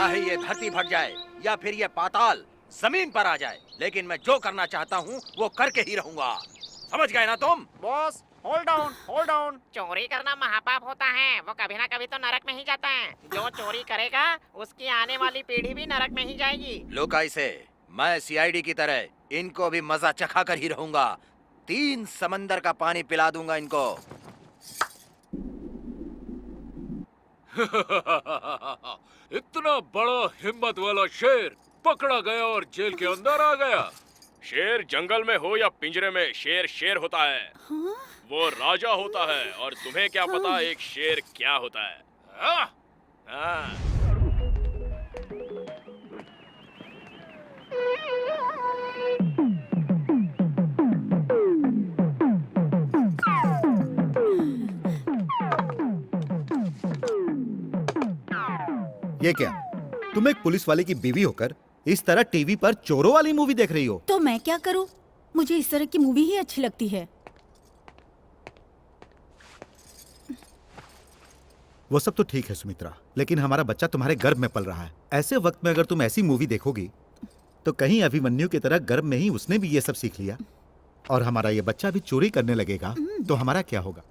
चाहे ये धरती फट जाए या फिर ये पाताल जमीन पर आ जाए, लेकिन मैं जो करना चाहता हूँ वो करके ही रहूंगा। समझ गए ना तुम? Boss hold down, hold down. चोरी करना महापाप होता है, वो कभी ना कभी तो नरक में ही जाता है। जो चोरी करेगा उसकी आने वाली पीढ़ी भी नरक में ही जाएगी। लोकाई से मैं सीआईडी की तरह इनको भी मजा चखा कर ही रहूंगा। 3 समंदर का पानी पिला दूंगा इनको। इतना बड़ा हिम्मत वाला शेर पकड़ा गया और जेल के अंदर आ गया। शेर जंगल में हो या पिंजरे में, शेर शेर होता है। हाँ? वो राजा होता है। और तुम्हें क्या पता एक शेर क्या होता है? हाँ? हाँ। ये क्या, तुम एक पुलिस वाले की बीवी होकर इस तरह टीवी पर चोरों वाली मूवी देख रही हो? तो मैं क्या करूं? मुझे इस तरह की मूवी ही अच्छी लगती है। वो सब तो ठीक है सुमित्रा, लेकिन हमारा बच्चा तुम्हारे गर्भ में पल रहा है। ऐसे वक्त में अगर तुम ऐसी मूवी देखोगी तो कहीं अभिमन्यु की तरह गर्भ में ही उसने भी ये सब सीख लिया और हमारा ये बच्चा भी चोरी करने लगेगा तो हमारा क्या होगा?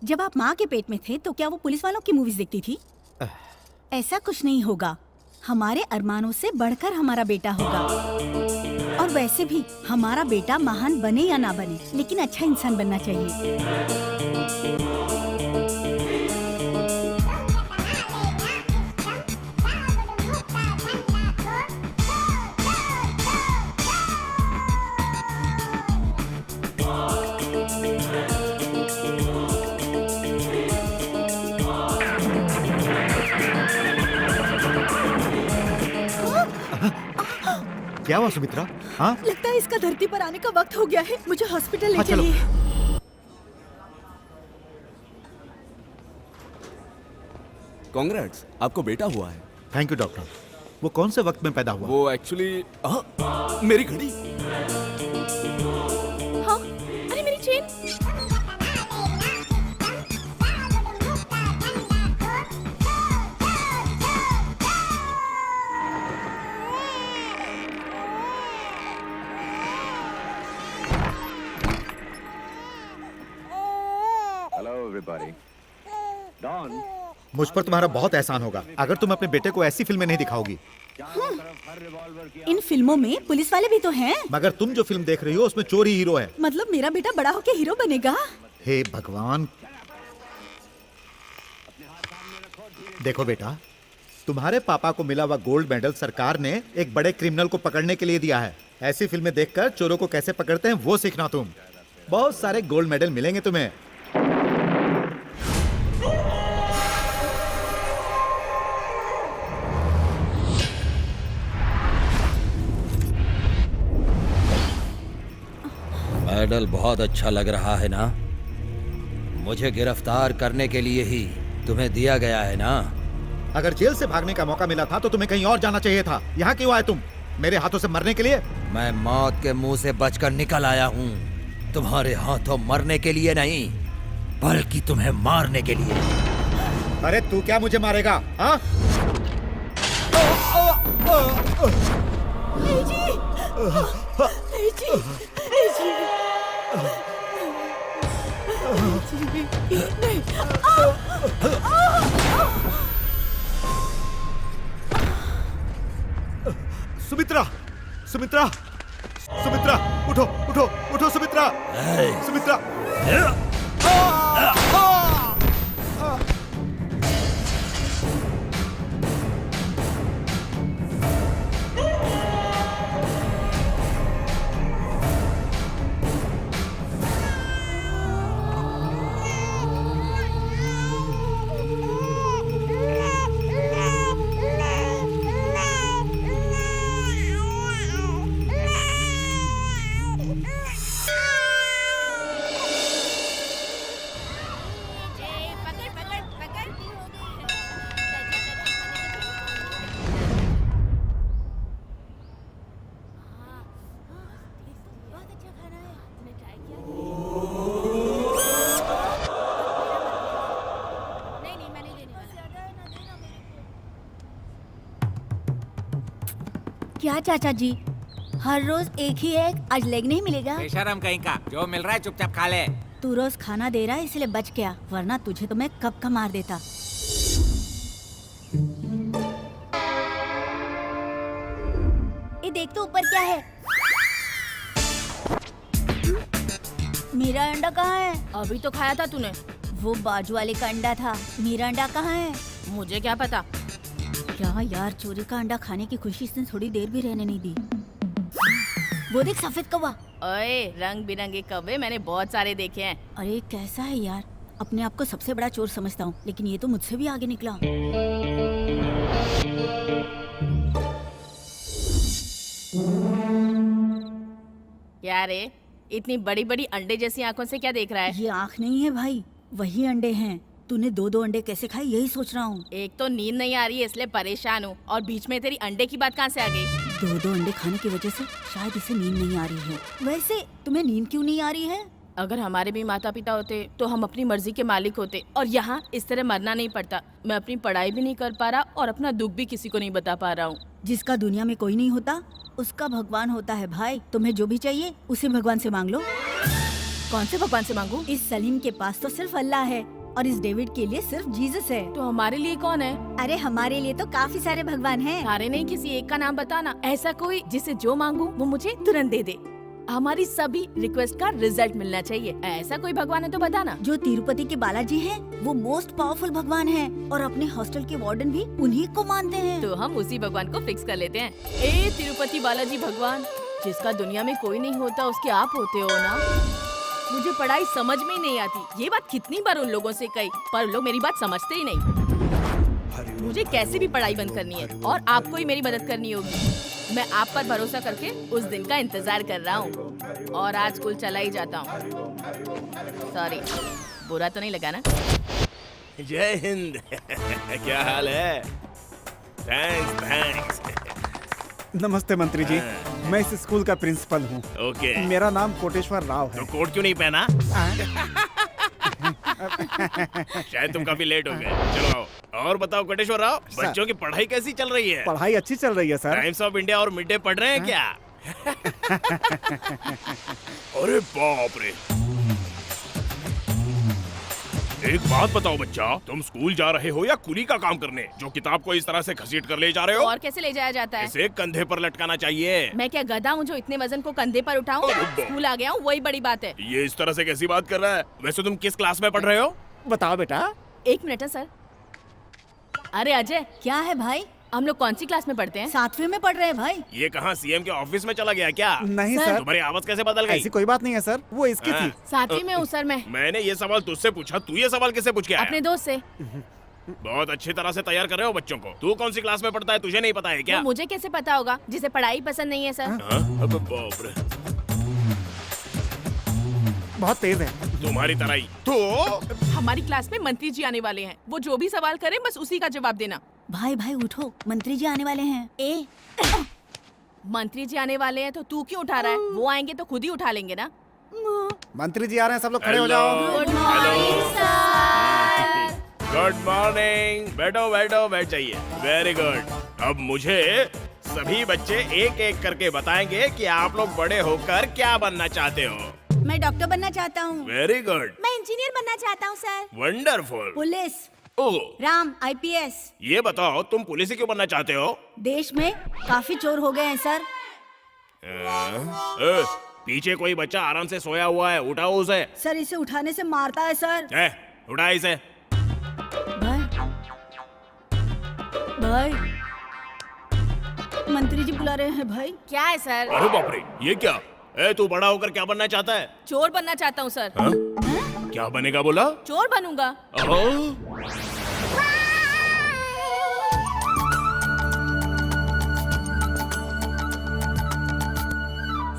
जब आप माँ के पेट में थे तो क्या वो पुलिस वालों की मूवीज देखती थी? ऐसा कुछ नहीं होगा। हमारे अरमानों से बढ़कर हमारा बेटा होगा। और वैसे भी हमारा बेटा महान बने या ना बने, लेकिन अच्छा इंसान बनना चाहिए। क्या हुआ सुमित्रा? हाँ? लगता है इसका धरती पर आने का वक्त हो गया है। मुझे हॉस्पिटल ले हाँ, चलो। चलिए। कांग्रेट्स, आपको बेटा हुआ है। Thank you doctor. वो कौन से वक्त में पैदा हुआ? वो एक्चुअली मेरी घड़ी। हाँ? अरे मेरी चेन। मुझ पर तुम्हारा बहुत एहसान होगा अगर तुम अपने बेटे को ऐसी फिल्में नहीं दिखाओगी। इन फिल्मों में पुलिस वाले भी तो हैं। मगर तुम जो फिल्म देख रही हो उसमें चोरी हीरो है। मतलब मेरा बेटा बड़ा होके हीरो बनेगा? हे भगवान। देखो बेटा, तुम्हारे पापा को मिला हुआ गोल्ड मेडल सरकार ने एक बड़े क्रिमिनल को पकड़ने के लिए दिया है। ऐसी फिल्में देखकर चोरों को कैसे पकड़ते हैं वो सीखना तुम। बहुत सारे गोल्ड मेडल मिलेंगे तुम्हें। मेडल बहुत अच्छा लग रहा है ना? मुझे गिरफ्तार करने के लिए ही तुम्हें दिया गया है ना? अगर जेल से भागने का मौका मिला था तो तुम्हें कहीं और जाना चाहिए था। यहाँ क्यों आए तुम? मेरे हाथों से मरने के लिए? मैं मौत के मुंह से बचकर निकल आया हूँ। तुम्हारे हाथों मरने के लिए नहीं, बल्कि तुम्हें मारने के लिए। अरे तू क्या मुझे मारेगा? हाँ? सुमित्रा, सुमित्रा, सुमित्रा, उठो, उठो, उठो सुमित्रा, सुमित्रा। क्या चाचा जी, हर रोज एक ही एग, आज लेग नहीं मिलेगा? बेशरम कहीं का, जो मिल रहा है चुपचाप खा ले। तू रोज खाना दे रहा है इसलिए बच गया, वरना तुझे तो मैं कब का मार देता। ये देख तो ऊपर क्या है? मेरा अंडा कहाँ है? अभी तो खाया था तूने। वो बाजू वाले का अंडा था, मेरा अंडा कहाँ है? मुझे क्या पता। क्या यार, चोरी का अंडा खाने की खुशी इसने थोड़ी देर भी रहने नहीं दी। वो देख सफेद कौवा। ओए, रंग बिरंगे कौवे मैंने बहुत सारे देखे हैं। अरे कैसा है यार, अपने आप को सबसे बड़ा चोर समझता हूँ, लेकिन ये तो मुझसे भी आगे निकला। क्या रे, इतनी बड़ी बड़ी अंडे जैसी आंखों से क्या देख रहा है? ये आँख नहीं है भाई, वही अंडे हैं। तूने दो दो अंडे कैसे खाए, यही सोच रहा हूँ। एक तो नींद नहीं आ रही है इसलिए परेशान हूँ, और बीच में तेरी अंडे की बात कहाँ से आ गई? दो दो अंडे खाने की वजह से शायद इसे नींद नहीं आ रही है। वैसे तुम्हें नींद क्यों नहीं आ रही है? अगर हमारे भी माता पिता होते तो हम अपनी मर्जी के मालिक होते, और यहाँ इस तरह मरना नहीं पड़ता। मैं अपनी पढ़ाई भी नहीं कर पा रहा और अपना दुख भी किसी को नहीं बता पा रहा हूँ। जिसका दुनिया में कोई नहीं होता उसका भगवान होता है भाई। तुम्हें जो भी चाहिए उसे भगवान से मांग लो। कौन से भगवान से मांगू? इस सलीम के पास तो सिर्फ अल्लाह है और इस डेविड के लिए सिर्फ जीसस है। तो हमारे लिए कौन है? अरे हमारे लिए तो काफी सारे भगवान हैं। सारे नहीं, किसी एक का नाम बताना, ऐसा कोई जिसे जो मांगू वो मुझे तुरंत दे दे। हमारी सभी रिक्वेस्ट का रिजल्ट मिलना चाहिए। ऐसा कोई भगवान है तो बताना। जो तिरुपति के बालाजी हैं, वो मोस्ट पावरफुल भगवान हैं और अपने हॉस्टल के वार्डन भी उन्हीं को मानते हैं। तो हम उसी भगवान को फिक्स कर लेते हैं। ए तिरुपति बालाजी भगवान, जिसका दुनिया में कोई नहीं होता उसके आप होते हो ना। मुझे पढ़ाई समझ में ही नहीं आती। ये बात कितनी बार उन लोगों से कही, पर लोग मेरी बात समझते ही नहीं। मुझे कैसे भी पढ़ाई बंद करनी है और आपको ही मेरी मदद करनी होगी। मैं आप पर भरोसा करके उस दिन का इंतजार कर रहा हूँ और आज स्कूल चला ही जाता हूँ। सॉरी, बुरा तो नहीं लगा ना? जय हिंद। क्या हाल है? थैंक्स। नमस्ते मंत्री जी, मैं इस स्कूल का प्रिंसिपल हूँ। ओके। मेरा नाम कोटेश्वर राव है। तो कोट क्यों नहीं पहना? शायद तुम काफी लेट हो गए। चलो आओ। और बताओ कोटेश्वर राव, बच्चों की पढ़ाई कैसी चल रही है? पढ़ाई अच्छी चल रही है सर। टाइम्स ऑफ इंडिया और मिड डे पढ़ रहे हैं क्या? अरे बाप रे। एक बात बताओ बच्चा, तुम स्कूल जा रहे हो या कुली का काम करने, जो किताब को इस तरह से घसीट कर ले जा रहे हो? और कैसे ले जाया जाता है? इसे कंधे पर लटकाना चाहिए। मैं क्या गधा हूँ जो इतने वजन को कंधे पर उठाऊं? स्कूल आ गया हूँ, वही बड़ी बात है। ये इस तरह से कैसी बात कर रहा है? वैसे तुम किस क्लास में पढ़ रहे हो? बताओ बेटा। 1 मिनट है सर। अरे अजय, क्या है भाई? हम लोग कौन सी क्लास में पढ़ते हैं? 7वीं में पढ़ रहे हैं भाई। ये कहाँ सीएम के ऑफिस में चला गया क्या? नहीं सर। तुम्हारी आवाज कैसे बदल गई? ऐसी कोई बात नहीं है सर, वो इसकी थी। 7वीं में हूँ सर मैं। मैंने ये सवाल तुझसे पूछा, तू ये सवाल कैसे पूछ के आया? अपने दोस्त से। बहुत अच्छी तरह से तैयार कर रहे हो बच्चों को। तू कौन सी क्लास में पढ़ता है, तुझे नहीं पता है क्या? वो मुझे कैसे पता होगा, जिसे पढ़ाई पसंद नहीं है सर। अबे बाप रे, बहुत तेज है। तुम्हारी तरह ही। तो हमारी क्लास में मंत्री जी आने वाले हैं, वो जो भी सवाल करें बस उसी का जवाब देना। भाई भाई उठो, मंत्री जी आने वाले हैं। ए मंत्री जी आने वाले हैं तो तू क्यों उठा रहा है? वो आएंगे तो खुद ही उठा लेंगे ना। मंत्री जी आ रहे हैं, सब लोग खड़े हो जाओ। Good morning sir. Good morning. बैठो बैठो, बैठ जाइए। Very good. अब मुझे सभी बच्चे एक एक करके बताएंगे कि आप लोग बड़े होकर क्या बनना चाहते हो। मैं डॉक्टर बनना चाहता हूँ। Very good. मैं इंजीनियर बनना चाहता हूँ सर। वंडरफुल। पुलिस। ओह, राम IPS। ये बताओ तुम पुलिस क्यों बनना चाहते हो? देश में काफी चोर हो गए हैं सर। पीछे कोई बच्चा आराम से सोया हुआ है, उठाओ उसे। सर इसे उठाने से मारता है सर। उठा इसे। भाई भाई, मंत्री जी बुला रहे हैं भाई। क्या है सर? अरे बाप रे, ये क्या? तू बड़ा होकर क्या बनना चाहता है? चोर बनना चाहता हूँ सर। हाँ? क्या बनेगा बोला? चोर बनूंगा।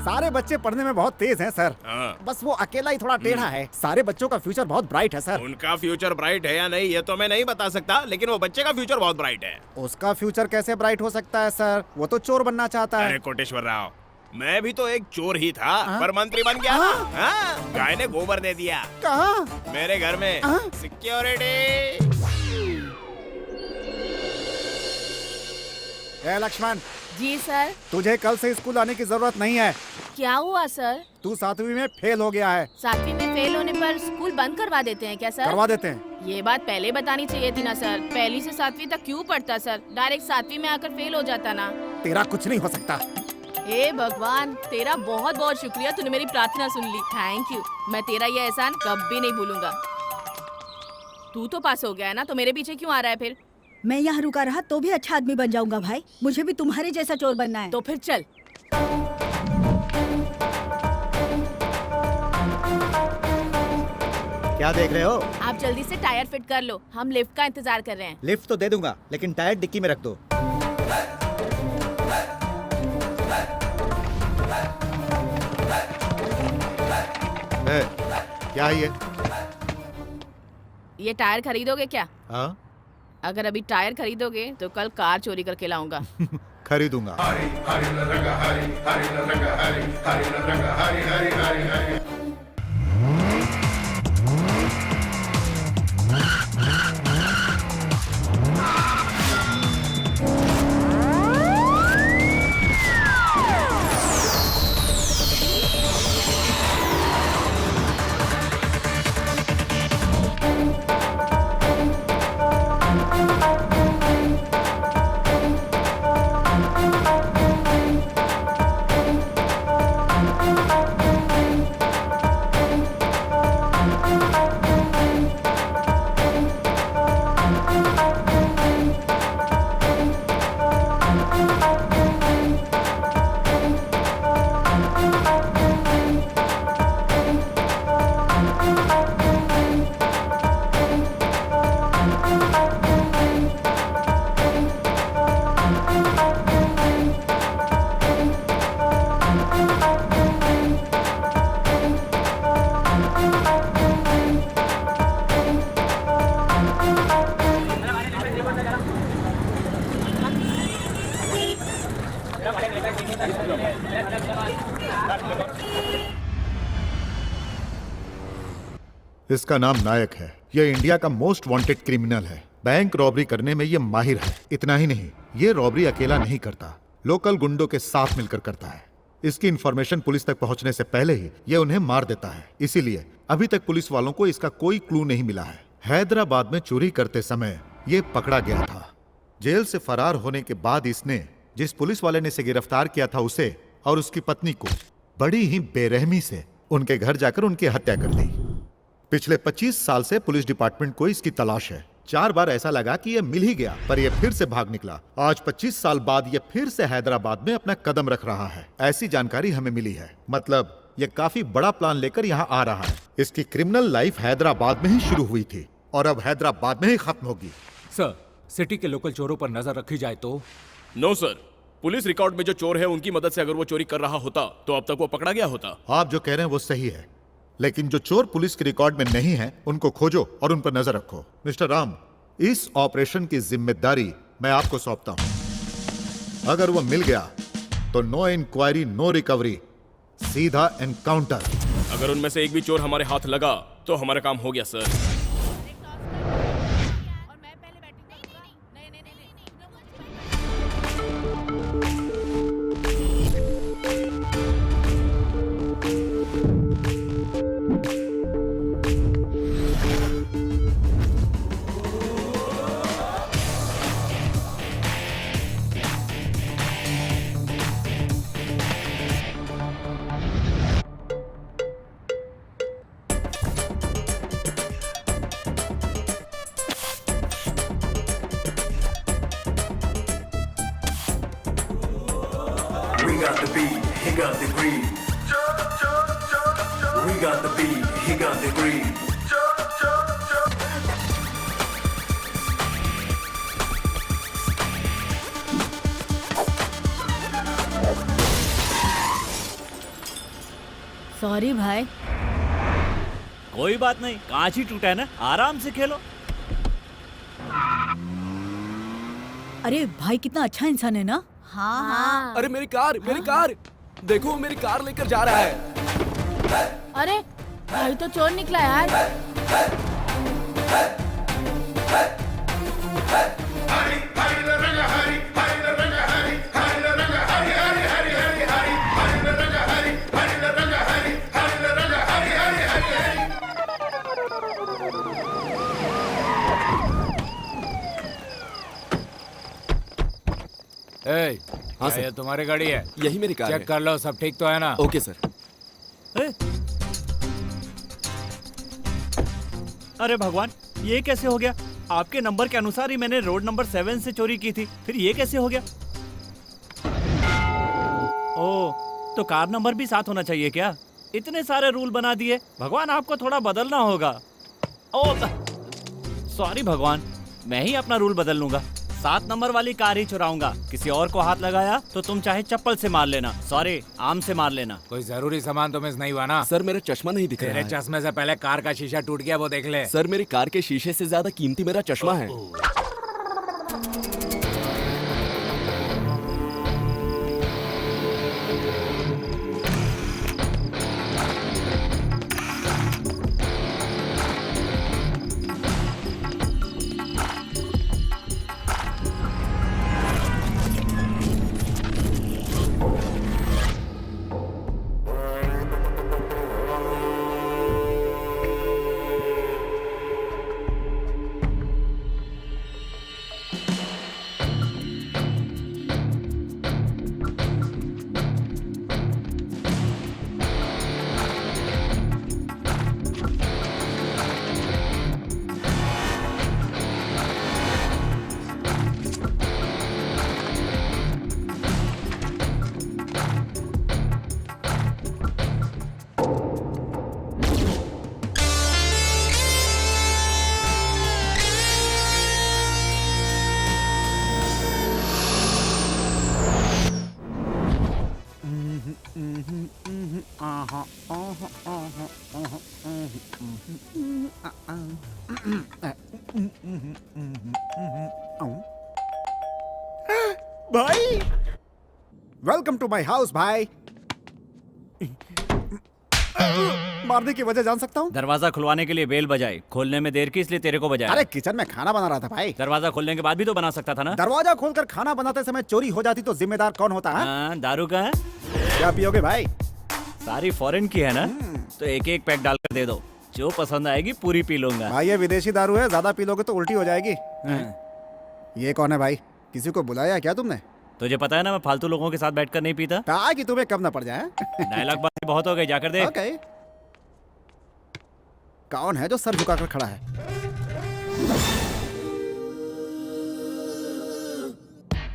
सारे बच्चे पढ़ने में बहुत तेज हैं सर। हाँ। बस वो अकेला ही थोड़ा टेढ़ा है। सारे बच्चों का फ्यूचर बहुत ब्राइट है सर। उनका फ्यूचर ब्राइट है या नहीं ये तो मैं नहीं बता सकता, लेकिन वो बच्चे का फ्यूचर बहुत ब्राइट है। उसका फ्यूचर कैसे ब्राइट हो सकता है सर? वो तो चोर बनना चाहता है। अरे कोटेश्वर राव, मैं भी तो एक चोर ही था, पर मंत्री बन गया ना। हाँ? गाय ने गोबर दे दिया। कहाँ? मेरे घर में। सिक्योरिटी। ए लक्ष्मण, जी सर। तुझे कल से स्कूल आने की जरूरत नहीं है। क्या हुआ सर? तू 7वीं में फेल हो गया है। 7वीं में फेल होने पर स्कूल बंद करवा देते हैं क्या सर? करवा देते हैं। ये बात पहले बतानी चाहिए थी ना सर। पहली से 7वीं तक क्यों पढ़ता सर? डायरेक्ट 7वीं में आकर फेल हो जाता ना। तेरा कुछ नहीं हो सकता। हे भगवान, तेरा बहुत बहुत शुक्रिया, तूने मेरी प्रार्थना सुन ली। Thank you. मैं तेरा ये एहसान कभी नहीं भूलूंगा। तू तो पास हो गया है ना, तो मेरे पीछे क्यों आ रहा है फिर? मैं यहाँ रुका रहा तो भी अच्छा आदमी बन जाऊंगा भाई। मुझे भी तुम्हारे जैसा चोर बनना है। तो फिर चल। क्या देख रहे हो? आप जल्दी से टायर फिट कर लो, हम लिफ्ट का इंतजार कर रहे हैं। लिफ्ट तो दे दूंगा, लेकिन टायर डिक्की में रख दो। क्या है ये टायर खरीदोगे क्या? हाँ? अगर अभी टायर खरीदोगे तो कल कार चोरी करके लाऊंगा। खरीदूंगा। इसका नाम नायक है। यह इंडिया का मोस्ट वांटेड क्रिमिनल है। बैंक रॉबरी करने में यह माहिर है। इतना ही नहीं, ये रॉबरी अकेला नहीं करता, लोकल गुंडों के साथ मिलकर करता है। इसकी इंफॉर्मेशन पुलिस तक पहुंचने से पहले ही यह उन्हें मार देता है। इसीलिए अभी तक पुलिस वालों को इसका कोई क्लू नहीं मिला है। हैदराबाद में चोरी करते समय यह पकड़ा गया था। जेल से फरार होने के बाद इसने जिस पुलिस वाले ने इसे गिरफ्तार किया था उसे और उसकी पत्नी को बड़ी ही बेरहमी से उनके घर जाकर उनकी हत्या कर दी। पिछले 25 साल से पुलिस डिपार्टमेंट को इसकी तलाश है। 4 बार ऐसा लगा कि यह मिल ही गया, पर यह फिर से भाग निकला। आज 25 साल बाद यह फिर से हैदराबाद में अपना कदम रख रहा है। ऐसी जानकारी हमें मिली है। मतलब यह काफी बड़ा प्लान लेकर यहाँ आ रहा है। इसकी क्रिमिनल लाइफ हैदराबाद में ही शुरू हुई थी और अब हैदराबाद में ही खत्म होगी। सर, सिटी के लोकल चोरों पर नजर रखी जाए तो? नो सर, पुलिस रिकॉर्ड में जो चोर है उनकी मदद से अगर वो चोरी कर रहा होता तो अब तक वो पकड़ा गया होता। आप जो कह रहे हैं वो सही है, लेकिन जो चोर पुलिस के रिकॉर्ड में नहीं है उनको खोजो और उन पर नजर रखो। मिस्टर राम, इस ऑपरेशन की जिम्मेदारी मैं आपको सौंपता हूं। अगर वो मिल गया तो नो इंक्वायरी नो रिकवरी, सीधा एनकाउंटर। अगर उनमें से एक भी चोर हमारे हाथ लगा तो हमारा काम हो गया sir. We got the beat, he got the greed. We got the beat, he got the greed. Sorry भाई। कोई बात नहीं, कांच ही टूटा है ना, आराम से खेलो। अरे भाई कितना अच्छा इंसान है ना। हाँ हाँ। अरे मेरी कार, देखो मेरी कार लेकर जा रहा है। अरे भाई तो चोर निकला यार। हाँ सर। ये तुम्हारी गाड़ी है? यही मेरी कार चेक कर लो सब ठीक तो है ना? Okay sir. अरे भगवान, ये कैसे हो गया? आपके नंबर के अनुसार ही मैंने रोड नंबर 7 से चोरी की थी, फिर ये कैसे हो गया? ओह, तो कार नंबर भी साथ होना चाहिए क्या? इतने सारे रूल बना दिए, भगवान आपको थोड़ा बदलना होगा। ओह, सॉरी भगवान, मैं ही अपना रूल बदल लूंगा। 7 नंबर वाली कार ही चुराऊंगा। किसी और को हाथ लगाया तो तुम चाहे चप्पल से मार लेना, सॉरी आम से मार लेना। कोई जरूरी सामान तो मिस नहीं हुआ ना? सर मेरा चश्मा नहीं दिख रहा तेरे है। चश्मे से पहले कार का शीशा टूट गया, वो देख ले। सर मेरी कार के शीशे से ज्यादा कीमती मेरा चश्मा है। भाई, वेलकम टू माय हाउस भाई। मारने की वजह जान सकता हूँ? दरवाजा खुलवाने के लिए बेल बजाई, खोलने में देर की इसलिए तेरे को बजाया। अरे किचन में खाना बना रहा था भाई। दरवाजा खोलने के बाद भी तो बना सकता था ना? दरवाजा खोलकर खाना बनाते समय चोरी हो जाती तो जिम्मेदार कौन होता है? हाँ, दारू का है? क्या पियोगे भाई? सारी फॉरेन की है ना, तो एक एक पैक डालकर दे दो, जो पसंद आएगी पूरी पी लूंगा। भाई ये विदेशी दारू है, ज्यादा पी लोगे तो उल्टी हो जाएगी। ये कौन है भाई? किसी को बुलाया क्या तुमने? तुझे पता है ना मैं फालतू लोगों के साथ बैठकर नहीं पीता। ताकि तुम्हें कम ना पड़ जाए। डायलॉग बाजी बहुत हो गई, जाकर देख। ओके। कौन है जो सर झुकाकर खड़ा है?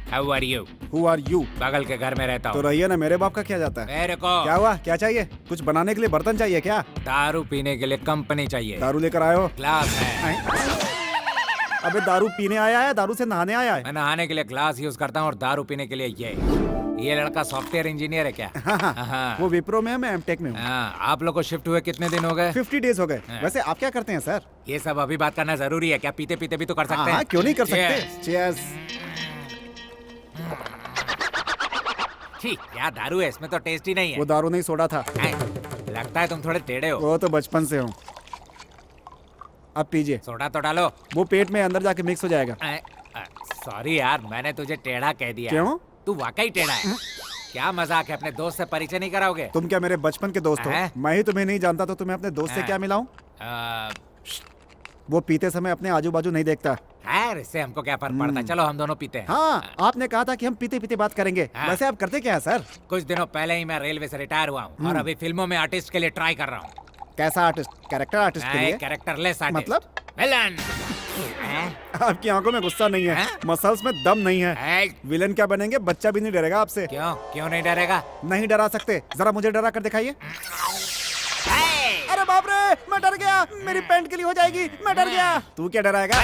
How are you? Who are you? बगल के घर में रहता तो हूँ। रहिए ना, मेरे बाप का क्या जाता है? मेरे को क्या हुआ? क्या चाहिए? कुछ बनाने के लिए बर्तन चाहिए क्या? दारू पीने के लिए कंपनी चाहिए। दारू लेकर आए हो? ग्लास है। अबे दारू पीने आया है, दारू से नहाने आया है? मैं नहाने के लिए ग्लास यूज करता हूँ और दारू पीने के लिए ये लड़का सॉफ्टवेयर इंजीनियर है क्या? हाँ। वो विप्रो में है, मैं एमटेक में हूँ। आप लोग को शिफ्ट हुए कितने दिन हो गए? 50 डेज हो गए। वैसे आप क्या करते हैं सर? ये सब अभी बात करना जरूरी है क्या? पीते पीते भी तो कर सकते हाँ, हैं। क्यों नहीं कर सकते? Cheers. चीयर्स। ठीक, क्या दारू है, इसमें तो टेस्ट ही नहीं है। वो दारू नहीं, सोडा था। लगता है तुम थोड़े टेढ़े हो। वो तो बचपन से हूँ। अब पीजिए। सोडा तो डालो। वो पेट में अंदर जाके मिक्स हो जाएगा। सॉरी यार, मैंने तुझे टेढ़ा कह दिया। क्यों? तू वाकई टेढ़ा है। क्या मजाक है, अपने दोस्त से परिचय नहीं कराओगे? तुम क्या मेरे बचपन के दोस्त हो? मैं ही तुम्हें नहीं जानता तो तुम्हें अपने दोस्त से क्या मिलाऊं? वो पीते समय अपने आजू बाजू नहीं देखता। खैर, इससे हमको क्या फर्क पड़ता है? चलो हम दोनों पीते हैं। हाँ, आपने कहा था कि हम पीते पीते बात करेंगे। वैसे आप करते क्या है सर? कुछ दिनों पहले ही मैं रेलवे से रिटायर हुआ हूँ और अभी फिल्मों में आर्टिस्ट के लिए ट्राई कर रहा हूँ। कैसा आर्टिस्ट? कैरेक्टर आर्टिस्ट के लिए? Characterless artist. मतलब? विलन। आपकी आंखों में गुस्सा नहीं है, मसल्स में दम नहीं है। विलन क्या बनेंगे? बच्चा भी नहीं डरेगा आपसे। क्यों नहीं डरेगा? नहीं डरा सकते। जरा मुझे डरा कर दिखाइए। अरे बाप रे, मैं डर गया। मेरी पैंट के लिए हो जाएगी। मैं डर गया। तू क्या डराएगा?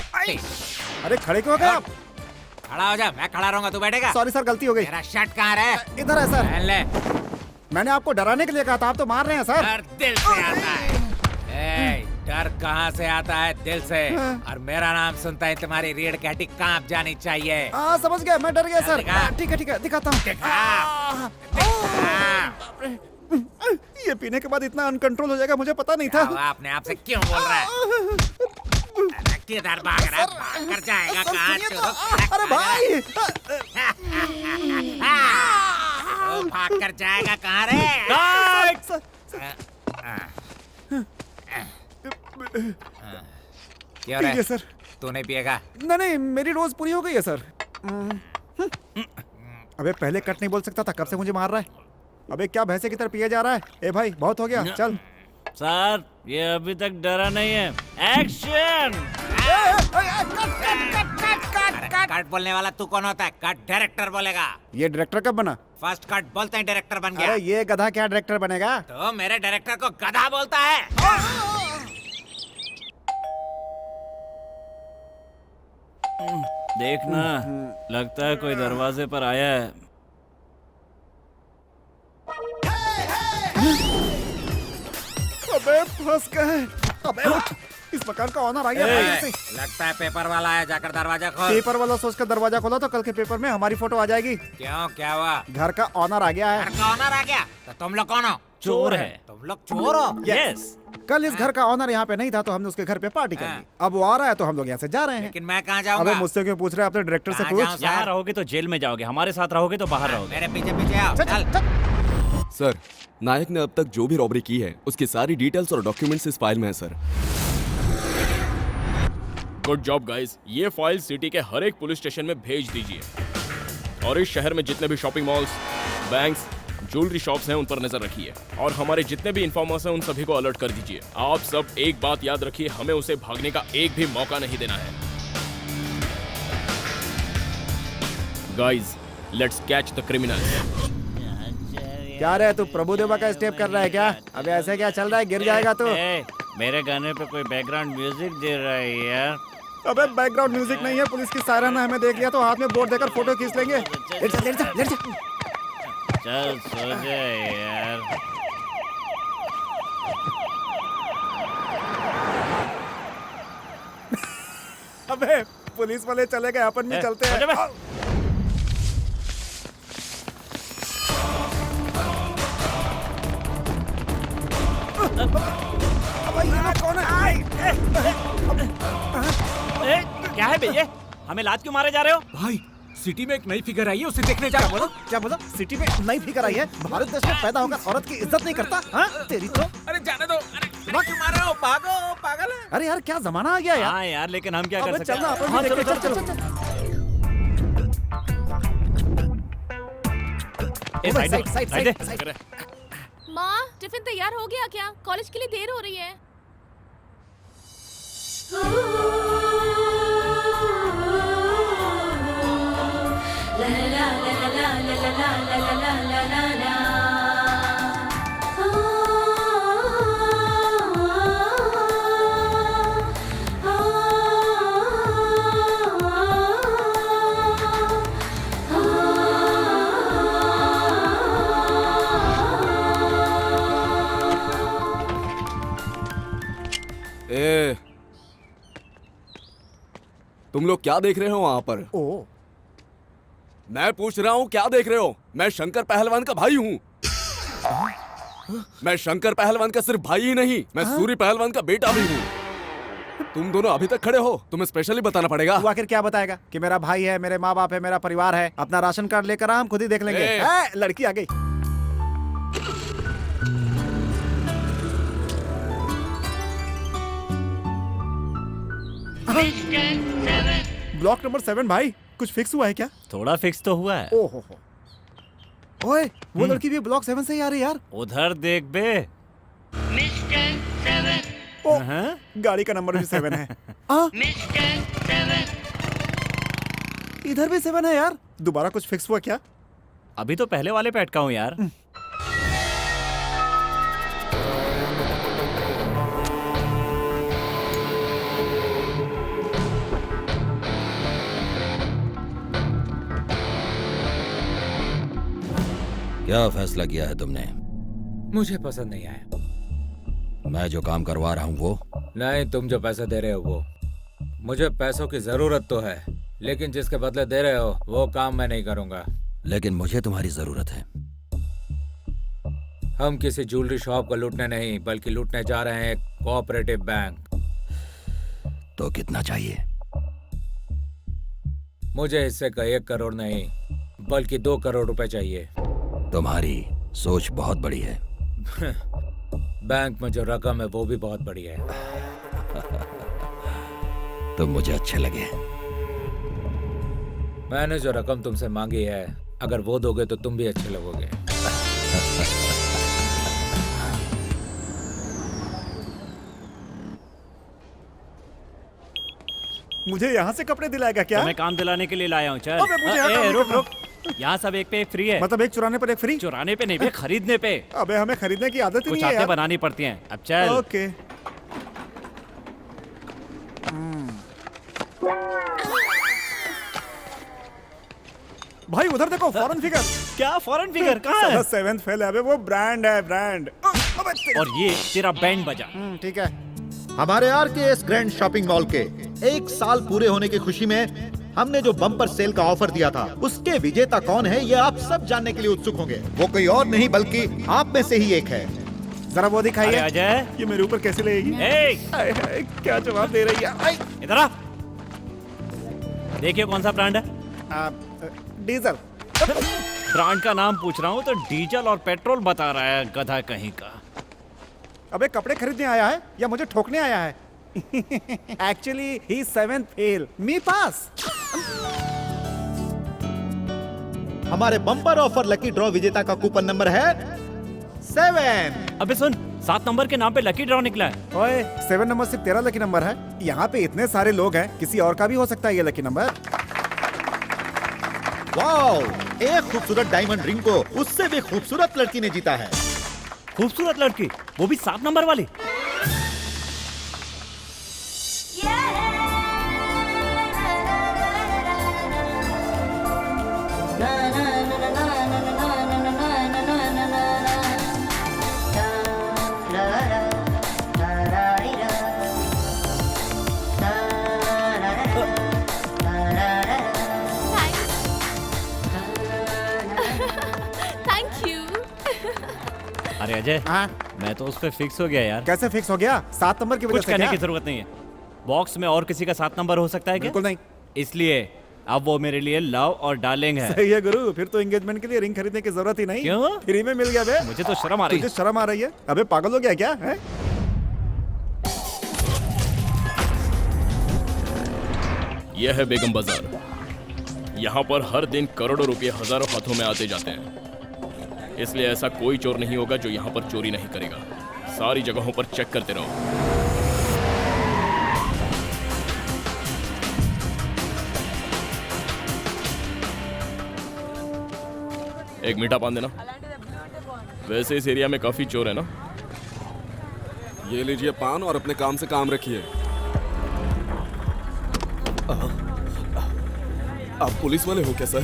अरे खड़े क्यों हो गए आप? खड़ा हो जा, मैं खड़ा रहूंगा, तू बैठेगा। सॉरी सर, गलती हो गई। मेरा शर्ट कहाँ है? इधर है सर। पहन ले। मैंने आपको डराने के लिए कहा था, आप तो मार रहे हैं सर। डर दिल से आता है। डर कहाँ से आता है? दिल से। और मेरा नाम सुनता है तुम्हारी रीढ़ की हड्डी कांप जानी चाहिए। हाँ समझ गया, मैं डर गया सर। ठीक है, दिखाता हूँ। ये पीने के बाद इतना अनकंट्रोल हो जाएगा मुझे पता नहीं था। आपने आपसे क्यों बोल रहा है? किधर भाग रहा है? भाग कर जाएगा कहाँ? अरे भाई, भाग कर जाएगा कहाँ रे? क्यों रे? पीजिए सर। तू नहीं पिएगा? नहीं, मेरी रोज पूरी हो गई है सर। अबे पहले कट नहीं बोल सकता था, कब से मुझे मार रहा है? अबे क्या भैंसे की तरह पिए जा रहा है? ए भाई बहुत हो गया, चल। सर ये अभी तक डरा नहीं है। एक्शन! कट बोलने वाला तू कौन होता है? कट डायरेक्टर बोलेगा। ये डायरेक्टर कब बना? फर्स्ट कट बोलते हैं डायरेक्टर बन गया। अरे ये गधा क्या डायरेक्टर बनेगा? तो मेरे डायरेक्टर को गधा बोलता है। देखना, लगता है कोई दरवाजे पर आया है। अबे फंस गए। अबे उठ, इस मकान का ऑनर आ गया। लगता है पेपर वाला है, जाकर दरवाजा खोल। पेपर वाला सोचकर दरवाजा खोला तो कल के पेपर में हमारी फोटो आ जाएगी। क्यों, क्या हुआ? घर का ऑनर आ गया है। घर का ऑनर आ गया? तो तुम लोग कौन हो? चोर है। तुम लोग चोर हो? यस। कल इस घर का ऑनर यहाँ पे नहीं था तो हमने उसके घर पे पार्टी कर ली। अब वो आ रहा है तो हम लोग यहाँ से जा रहे हैं। लेकिन मैं कहाँ जाऊँगा? अबे मुझसे क्यों पूछ रहे हैं? अपने डायरेक्टर से पूछ। यहाँ रहोगे तो जेल में जाओगे, हमारे साथ रहोगे तो बाहर रहोगे। मेरे पीछे पीछे आओ। चल। सर, नायक ने अब तक जो भी रॉबरी की है उसकी सारी डिटेल्स और डॉक्यूमेंट्स इस फाइल में है सर। Good job guys. ये फाइल सिटी के हर एक पुलिस स्टेशन में भेज दीजिए और इस शहर में जितने भी shopping malls, banks, jewellery shops हैं उन पर नजर रखिए और हमारे जितने भी इन्फॉर्मर्स हैं उन सभी को अलर्ट कर दीजिए। आप सब एक बात याद रखिए, हमें उसे भागने का एक भी मौका नहीं देना है। Guys, let's catch the criminals. क्या रे तू प्रभुदेवा का स्टेप कर रहा है क्या? अबे ऐसे क्या चल रहा है? गिर जाएगा तू। मेरे गाने पे कोई बैकग्राउंड म्यूजिक दे रहा है यार। अबे बैकग्राउंड म्यूजिक नहीं है, पुलिस की सायरन ने हमें देख लिया तो हाथ में बोर्ड देकर फोटो खींच लेंगे। चल सो जा यार। अबे पुलिस वाले चले गए, अपन भी चलते हैं। कौन है? क्या है भैया? हमें लात क्यों मारे जा रहे हो? भाई सिटी में एक नई फिगर आई है, उसे देखने जा रहा हूँ। क्या बोला? सिटी में नई फिगर आई है? भारत देश में पैदा होकर औरत की इज्जत नहीं करता? हाँ तेरी तो। अरे जाने दो। अरे क्यों मार रहे हो? भागो, पागल है। अरे यार क्या जमाना आ गया यार। हाँ यार, लेकिन हम क्या कर सकते हैं? चलना अपन भी देखें, चल चल चल। साइड। माँ, टिफिन तैयार हो गया क्या? कॉलेज के लिए देर हो रही है। ए, तुम लोग क्या देख रहे हो वहां पर? ओ, मैं पूछ रहा हूँ क्या देख रहे हो? मैं शंकर पहलवान का भाई हूँ। मैं शंकर पहलवान का सिर्फ भाई ही नहीं, मैं सूरी पहलवान का बेटा भी हूँ। तुम दोनों अभी तक खड़े हो, तुम्हें स्पेशली बताना पड़ेगा। तू आखिर क्या बताएगा? कि मेरा भाई है, मेरे माँ बाप है, मेरा परिवार है। अपना राशन कार्ड लेकर हम खुद ही देख लेंगे। लड़की आ गई। ब्लॉक नंबर 7 भाई, कुछ फिक्स हुआ है क्या? थोड़ा फिक्स तो हुआ है। ओहो, ओए वो लड़की भी ब्लॉक 7 से ही आ रही यार। उधर देख बे। ओ, गाड़ी का नंबर भी 7 है। इधर भी 7 है यार। दोबारा कुछ फिक्स हुआ क्या? अभी तो पहले वाले पे अटका हूँ यार। क्या फैसला किया है तुमने? मुझे पसंद नहीं आया। मैं जो काम करवा रहा हूँ वो? नहीं, तुम जो पैसा दे रहे हो वो। मुझे पैसों की जरूरत तो है, लेकिन जिसके बदले दे रहे हो वो काम मैं नहीं करूँगा। लेकिन मुझे तुम्हारी जरूरत है। हम किसी ज्वेलरी शॉप को लूटने नहीं, बल्कि लूटने जा रहे हैं एक कोऑपरेटिव बैंक। तो कितना चाहिए? मुझे हिस्से का 1 करोड़ नहीं, बल्कि 2 करोड़ रुपए चाहिए। तुम्हारी सोच बहुत बड़ी है। बैंक में जो रकम है वो भी बहुत बड़ी है। तुम मुझे अच्छे लगे। मैंने जो रकम तुमसे मांगी है अगर वो दोगे तो तुम भी अच्छे लगोगे। मुझे यहाँ से कपड़े दिलाएगा क्या? तो मैं काम दिलाने के लिए लाया हूँ। चल। अबे मुझे यहाँ काम रुक नहीं रुक, यहाँ सब एक पे एक फ्री है। मतलब एक चुराने पर एक फ्री? चुराने पे नहीं बे, खरीदने पे। अबे हमें खरीदने की आदत ही कुछ नहीं है आदतें यार। बनानी पड़ती हैं। अब चल। ओके। भाई उधर देखो, फॉरेन फिगर। क्या फॉरेन फिगर? कहाँ है? सेवेंथ फेल है अबे, वो ब्रांड है, ब्रांड। और ये तेरा बैंड बजा। ठीक है। हमारे आरकेएस ग्रैंड शॉपिंग मॉल के 1 साल पूरे होने की खुशी में हमने जो बम्पर सेल का ऑफर दिया था, उसके विजेता कौन है ये आप सब जानने के लिए उत्सुक होंगे। वो कोई और नहीं बल्कि आप में से ही एक है। जरा वो दिखाइए। अजय, ये मेरे ऊपर कैसे लेगी? क्या जवाब दे रही है? इधर आ। देखिए कौन सा ब्रांड है? डीजल। ब्रांड का नाम पूछ रहा हूँ तो डीजल और पेट्रोल बता रहा है, गधा कहीं का। अबे कपड़े खरीदने आया है या मुझे ठोकने आया है? एक्चुअली ही 7th फेल, मी पास। हमारे बम्पर ऑफर लकी ड्रॉ विजेता का कूपन नंबर है 7। अबे सुन, 7 नंबर के नाम पे लकी ड्रॉ निकला है। ओए 7 नंबर सिर्फ तेरा लकी नंबर है। यहाँ पे इतने सारे लोग हैं, किसी और का भी हो सकता है ये लकी नंबर। वाओ, एक खूबसूरत डायमंड रिंग को उससे भी खूबसूरत लड़की ने जीता है। खूबसूरत लड़की, वो भी 7 नंबर वाली। Thank you. अरे अजय, हाँ? मैं तो उस पे फिक्स हो गया यार। कैसे फिक्स हो गया? 7 नंबर की वजह कुछ से करने क्या? की जरूरत नहीं है। बॉक्स में और किसी का 7 नंबर हो सकता है क्या? बिल्कुल नहीं। इसलिए अब वो मेरे लिए लव और डार्लिंग है। सही है गुरु, फिर तो एंगेजमेंट के लिए रिंग खरीदने की जरूरत ही नहीं। क्यों? फ्री में मिल गया बे। मुझे तो शर्म आ रही है। तुझे शर्म आ रही है? अबे पागल हो गया क्या है? यह है बेगम बाजार। यहाँ पर हर दिन करोड़ों रुपए हजारों हाथों में आते जाते हैं, इसलिए ऐसा कोई चोर नहीं होगा जो यहाँ पर चोरी नहीं करेगा। सारी जगहों पर चेक करते रहो। एक मीठा पान देना। वैसे इस एरिया में काफी चोर है ना? ये लीजिए पान और अपने काम से काम रखिए। आप पुलिस वाले हो क्या सर?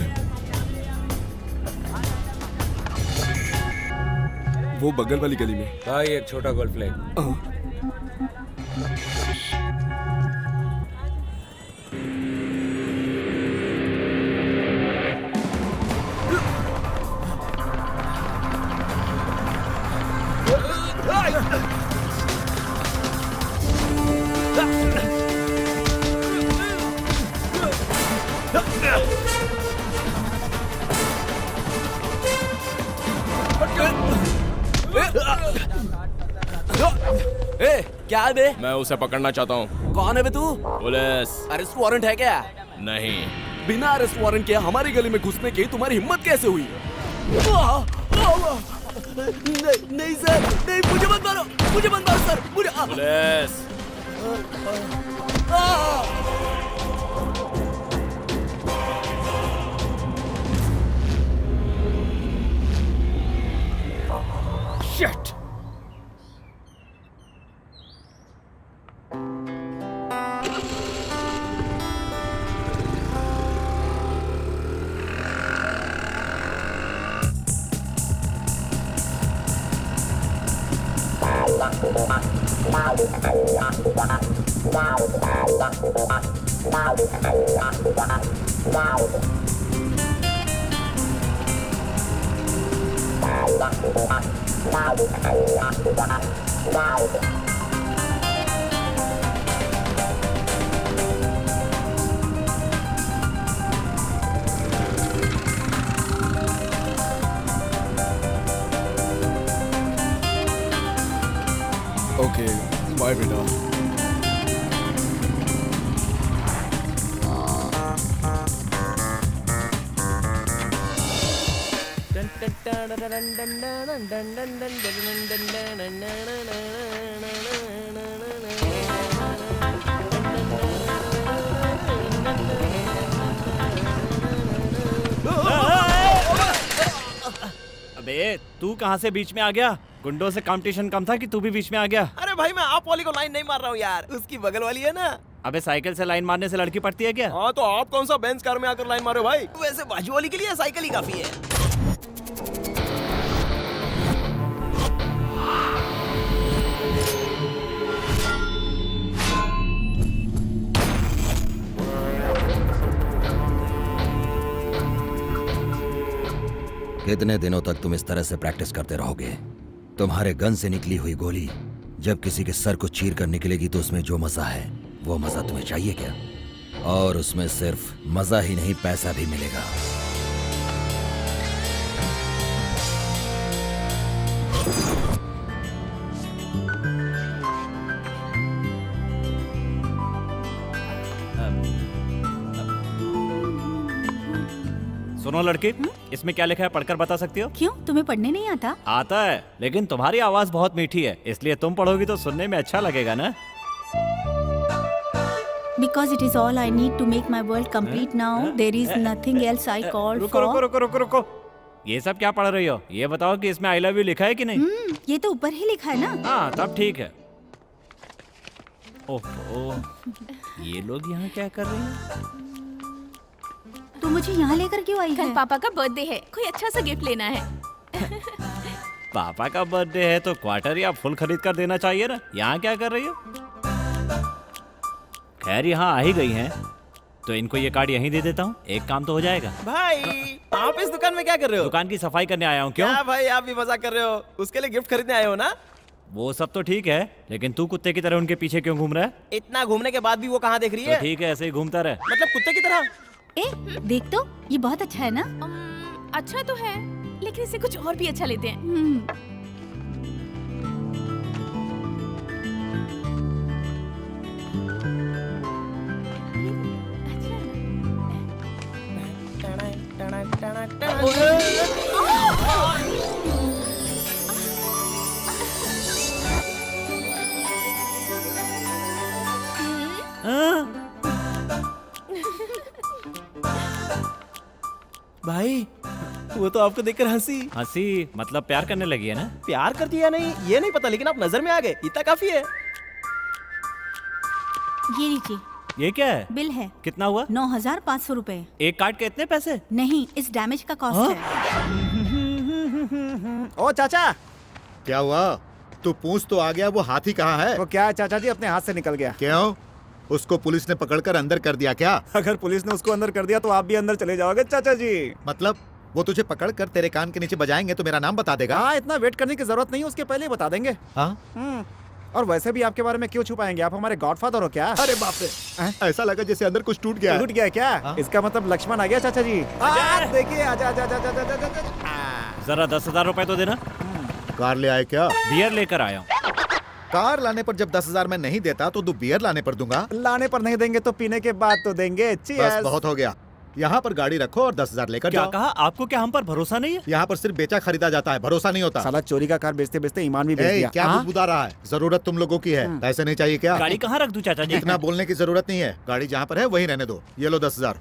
वो बगल वाली गली में। भाई एक छोटा गोल्फ ले। ए, क्या है बे? मैं उसे पकड़ना चाहता हूँ। कौन है बे तू? पुलिस। अरेस्ट वारंट है क्या? नहीं। बिना अरेस्ट वारंट के हमारी गली में घुसने की तुम्हारी हिम्मत कैसे हुई? नहीं सर, नहीं, मुझे मत मारो, मुझे मत मारो सर, मुझे। पुलिस। शिट। ओके, बाय बेटा। अबे तू कहाँ से बीच में आ गया? गुंडों से कंपटीशन कम था कि तू भी बीच में आ गया? अरे भाई मैं आप वाली को लाइन नहीं मार रहा हूँ यार, उसकी बगल वाली है ना। अबे साइकिल से लाइन मारने से लड़की पड़ती है क्या? हाँ तो आप कौन सा बेंच कार में आकर लाइन मारो भाई? वैसे बाजू वाली के लिए साइकिल ही काफी है। कितने दिनों तक तुम इस तरह से प्रैक्टिस करते रहोगे? तुम्हारे गन से निकली हुई गोली जब किसी के सर को चीर कर निकलेगी तो उसमें जो मजा है वो मजा तुम्हें चाहिए क्या? और उसमें सिर्फ मजा ही नहीं, पैसा भी मिलेगा। सुनो लड़की, इसमें क्या लिखा है पढ़कर बता सकती हो? क्यों, तुम्हें पढ़ने नहीं आता? आता है, लेकिन तुम्हारी आवाज बहुत मीठी है, इसलिए तुम पढ़ोगी तो सुनने में अच्छा लगेगा ना? Because it is all I need to make my world complete now. There is nothing else I call रुको for. रुको रुको रुको रुको, ये सब क्या पढ़ रही हो? ये बताओ कि इसमें आई लव यू लिखा है कि नहीं? ये तो ऊपर ही लिखा है ना। हाँ तब ठीक है। ओहो, ये लोग यहाँ क्या कर रहे हैं? तू मुझे यहाँ लेकर क्यों आई कल है? पापा का बर्थडे है, कोई अच्छा सा गिफ्ट लेना है। पापा का बर्थडे है तो क्वार्टर या फुल खरीद कर देना चाहिए ना। यहाँ क्या कर रही हो? खैर यहाँ आ ही गई हैं, तो इनको ये कार्ड यहीं दे देता हूँ, एक काम तो हो जाएगा। भाई आप इस दुकान में क्या कर रहे हो? दुकान की सफाई करने आया हूँ। क्यों? क्या भाई आप भी मजाक कर रहे हो? उसके लिए गिफ्ट खरीदने आए हो ना? वो सब तो ठीक है, लेकिन तू कुत्ते की तरह उनके पीछे क्यों घूम रहा है? इतना घूमने के बाद भी वो कहाँ देख रही तो है? ठीक है, ऐसे ही घूमता रहे। मतलब कुत्ते की तरह। ए, देख तो, ये बहुत अच्छा है ना? अच्छा तो है, लेकिन इसे कुछ और भी अच्छा लेते हैं। भाई वो तो आपको देखकर हंसी हंसी मतलब प्यार करने लगी है ना? प्यार कर दिया नहीं ये नहीं पता, लेकिन आप नजर में आ गए, इतना काफी है। ये लीजिए, ये क्या है? बिल है। कितना हुआ? 9,500 रुपए। एक कार्ड के इतने पैसे? नहीं, इस डैमेज का कॉस्ट है। ओ चाचा, क्या हुआ? तू पूछ तो आ गया, वो हाथी कहाँ है? वो क्या है चाचा जी, अपने हाथ से निकल गया। क्यों? उसको पुलिस ने पकड़कर अंदर कर दिया क्या? अगर पुलिस ने उसको अंदर कर दिया तो आप भी अंदर चले जाओगे चाचा जी। मतलब वो तुझे पकड़कर तेरे कान के नीचे बजाएंगे तो मेरा नाम बता देगा? हाँ, इतना वेट करने की जरूरत नहीं है, उसके पहले ही बता देंगे। हाँ? और वैसे भी आपके बारे में क्यों छुपाएंगे, आप हमारे गॉडफादर हो क्या? अरे बाप रे, ऐसा लगा जैसे अंदर कुछ टूट गया। टूट गया क्या? हाँ? इसका मतलब लक्ष्मण आ गया चाचा जी। देखिए, आजा आजा आजा आजा आजा आजा। जरा 10,000 रुपए तो देना। कार ले आए क्या? बियर लेकर आया हूँ। कार लाने पर जब 10,000 मैं नहीं देता तो तू बियर लाने पर दूंगा? लाने पर नहीं देंगे तो पीने के बाद तो देंगे। बस बहुत हो गया, यहाँ पर गाड़ी रखो और 10,000 लेकर क्या जाओ। कहा? आपको क्या हम पर भरोसा नहीं है? यहाँ पर सिर्फ बेचा खरीदा जाता है, भरोसा नहीं होता। साला चोरी का कार बेचते बेचते ईमान भी बेच दिया। क्या बुदबुदा रहा है? जरूरत तुम लोगों की है, पैसे नहीं चाहिए क्या? गाड़ी कहाँ रख दूं चाचा जी? इतना बोलने की जरूरत नहीं है, गाड़ी जहाँ पर है वहीं रहने दो। ये लो 10,000।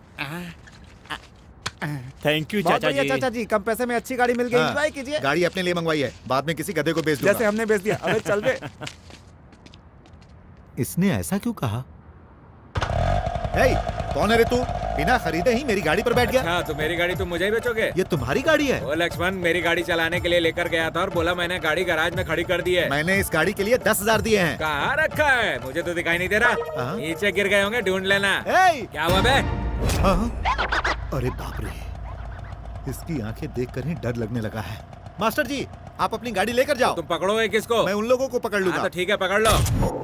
थैंक यू बहुत चाचा बढ़िया जी। चाचा जी, कम पैसे में अच्छी गाड़ी मिल गई, एंजॉय कीजिए। गाड़ी अपने लिए मंगवाई है, बाद में किसी गधे को बेच दूंगा। जैसे हमने बेच दिया। अबे चल बे। इसने ऐसा क्यों कहा? हे, कौन है रे तू? बिना खरीदे ही मेरी गाड़ी पर बैठ गया। हाँ, तो मेरी गाड़ी तुम मुझे ही बेचोगे? ये तुम्हारी गाड़ी है? वो लक्ष्मण मेरी गाड़ी चलाने के लिए लेकर गया था और बोला मैंने गाड़ी गैराज में खड़ी कर दी है। मैंने इस गाड़ी के लिए 10,000 दिए हैं। कहाँ रखा है? मुझे तो दिखाई नहीं दे रहा। नीचे गिर गए होंगे, ढूंढ लेना। क्या हुआ बे? अरे बाप रे, इसकी आंखें देखकर ही डर लगने लगा है। मास्टर जी, आप अपनी गाड़ी लेकर जाओ। तुम पकड़ो एक किसको? मैं उन लोगों को पकड़ लूंगा। तो ठीक है, पकड़ लो।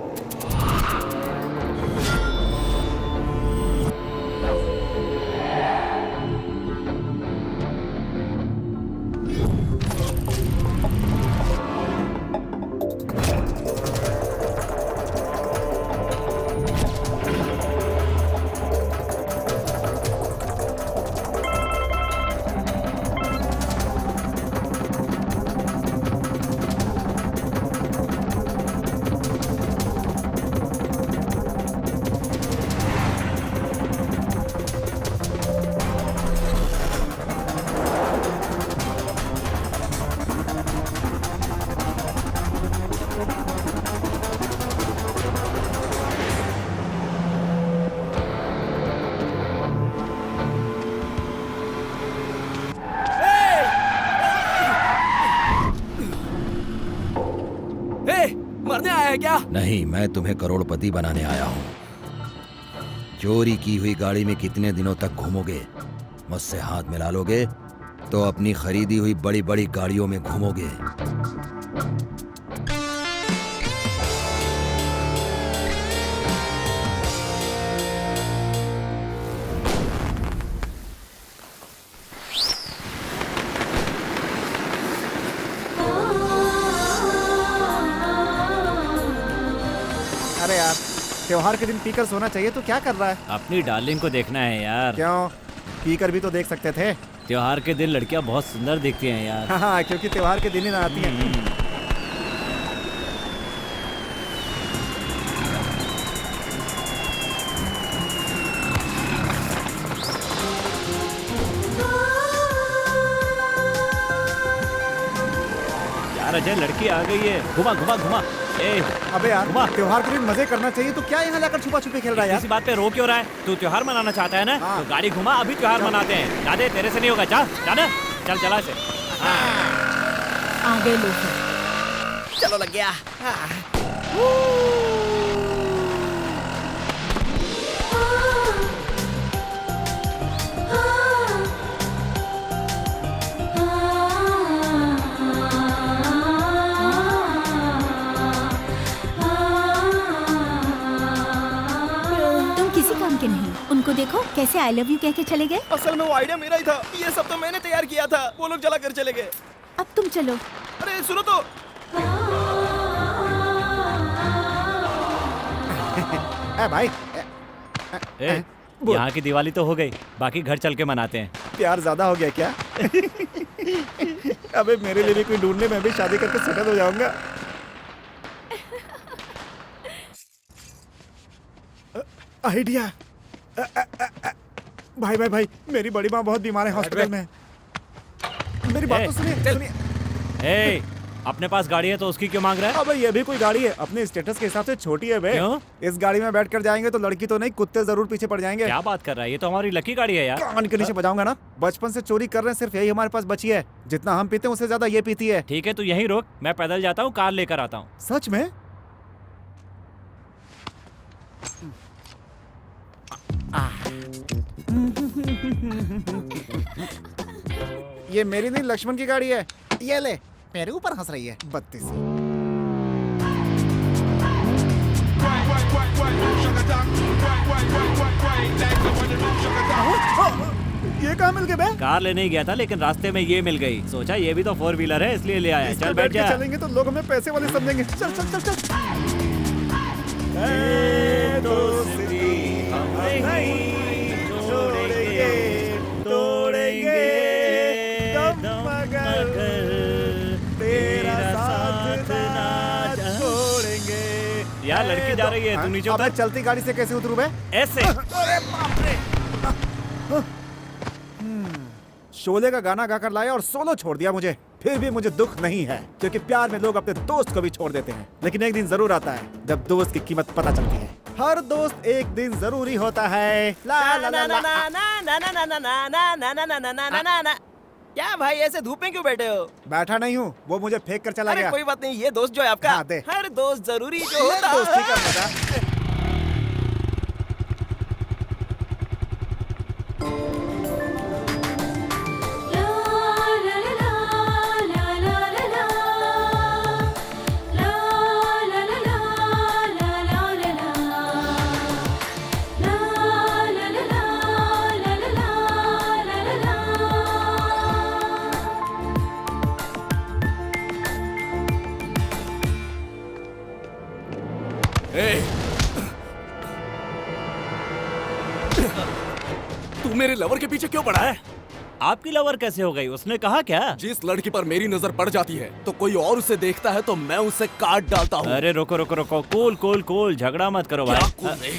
है क्या? नहीं, मैं तुम्हें करोड़पति बनाने आया हूँ। चोरी की हुई गाड़ी में कितने दिनों तक घूमोगे? मुझसे हाथ मिला लोगे तो अपनी खरीदी हुई बड़ी बड़ी गाड़ियों में घूमोगे। अरे यार, त्योहार के दिन पीकर सोना चाहिए तो क्या कर रहा है? अपनी डार्लिंग को देखना है यार। क्यों? पीकर भी तो देख सकते थे। त्योहार के दिन लड़कियां बहुत सुंदर दिखती हैं यार। हाँ, क्योंकि त्योहार के दिन ही ना आती हैं। यार अजय, लड़की आ गई है। घुमा घुमा घुमा। ए, अबे यार, घुमा। त्योहार के दिन मजे करना चाहिए तो क्या यहाँ जाकर छुपा छुपी खेल रहा है यार? इसी बात पे रो क्यों रहा है? तू त्योहार मनाना चाहता है ना? हाँ। तो गाड़ी घुमा, अभी त्योहार मनाते हैं। दादे तेरे से नहीं होगा, जा जाना। चल चला से। आगे लोग चलो लग गया। तुम किसी काम के नहीं। उनको देखो कैसे आई लव यू कह के चले गए। असल में वो आइडिया मेरा ही था। ये सब तो मैंने तैयार किया था। वो लोग जला कर चले गए। अब तुम चलो। अरे सुनो तो। ए भाई, ए, यहाँ की दिवाली तो हो गई, बाकी घर चल के मनाते हैं। प्यार ज्यादा हो गया क्या? अबे मेरे लिए भी कोई ढूंढ ले, मैं भी शादी करके सेटल हो जाऊंगा। आइडिया। भाई भाई भाई, मेरी बड़ी माँ बहुत बीमार है, हॉस्पिटल में है। मेरी बात तो सुनिए। ए, अपने पास गाड़ी है तो उसकी क्यों मांग रहा है? अबे ये भी कोई गाड़ी है? अपने स्टेटस के हिसाब से छोटी है बे। क्यों? इस गाड़ी में बैठ कर जाएंगे तो लड़की तो नहीं, कुत्ते जरूर पीछे पड़ जाएंगे। क्या बात कर रहा है? ये तो हमारी लकी गाड़ी है यार। कान के नीचे बजाऊंगा ना। बचपन से चोरी कर रहे हैं, सिर्फ यही हमारे पास बची है। जितना हम पीते हैं उससे ज्यादा ये पीती है। ठीक है, तू यहीं रोक, मैं पैदल जाता हूँ, कार लेकर आता हूँ। सच में? ये मेरी नहीं, लक्ष्मण की गाड़ी है। ये ले। मेरे ऊपर हंस रही है, बत्तीसी। ये कहाँ मिल गए बे? कार लेने ही गया था, लेकिन रास्ते में ये मिल गई। सोचा ये भी तो 4 व्हीलर है, इसलिए ले आया। इस पे चल बैठ के जा। चलेंगे तो लोग हमें पैसे वाले समझेंगे। चल चल चल चल। दोस्ती हम नहीं छोड़ेंगे, तोड़ेंगे दम मगर तेरा साथ ना छोड़ेंगे। यार लड़की जा रही है, तू नीचे अबे उतर। चलती गाड़ी से कैसे उतरूं बे? ऐसे। अरे बाप रे। शोले का गाना गाकर लाया और सोलो छोड़ दिया मुझे। फिर भी मुझे दुख नहीं है, क्योंकि प्यार में लोग अपने दोस्त को भी छोड़ देते हैं। लेकिन एक दिन जरूर आता है जब दोस्त की कीमत पता चलती है। हर दोस्त एक दिन जरूरी होता है। ला ला ला ला। ना। क्या भाई ऐसे धूप में क्यों बैठे हो? बैठा नहीं हूँ, वो मुझे फेंक कर चला अरे गया। कोई बात नहीं, ये दोस्त जो है आपका, हाँ, दे। हर दोस्त जरूरी जो ये होता दोस्ती का मजा। तू मेरे लवर के पीछे क्यों पड़ा है? आपकी लवर कैसे हो गई? उसने कहा क्या? जिस लड़की पर मेरी नजर पड़ जाती है तो कोई और उसे देखता है तो मैं उसे काट डालता हूँ। अरे रुको रुको रुको, कूल कूल कूल, झगड़ा मत करो क्या भाई। कूल रे?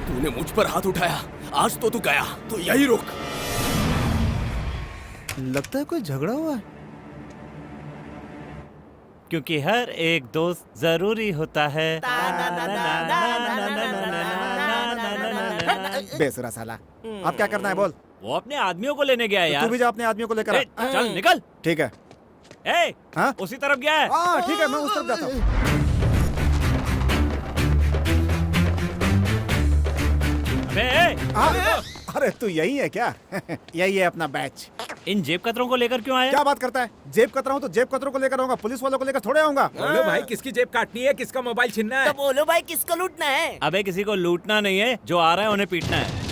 तूने मुझ पर हाथ उठाया, आज तो तू गया, तो यही रुक। लगता है कोई झगड़ा हुआ है। क्योंकि हर एक दोस्त जरूरी होता है। बेसुरा साला। अब क्या करना है बोल? वो अपने आदमियों को लेने गया है तो यार। तू भी जा अपने आदमियों को लेकर आ। ए, चल निकल। ठीक है। ए, हाँ? उसी तरफ गया है। हाँ ठीक है, मैं उस तरफ जाता हूँ। अरे तू यही है क्या? यही है अपना बैच। इन जेब कतरों को लेकर क्यों आया? क्या बात करता है? जेब कतरा हूँ तो जेब कतरों को लेकर आऊंगा, पुलिस वालों को लेकर थोड़े आऊंगा। बोलो भाई, किसकी जेब काटनी है, किसका मोबाइल छीनना है? तो बोलो भाई, किसको लूटना है? अबे किसी को लूटना नहीं है, जो आ रहा है उन्हें पीटना है।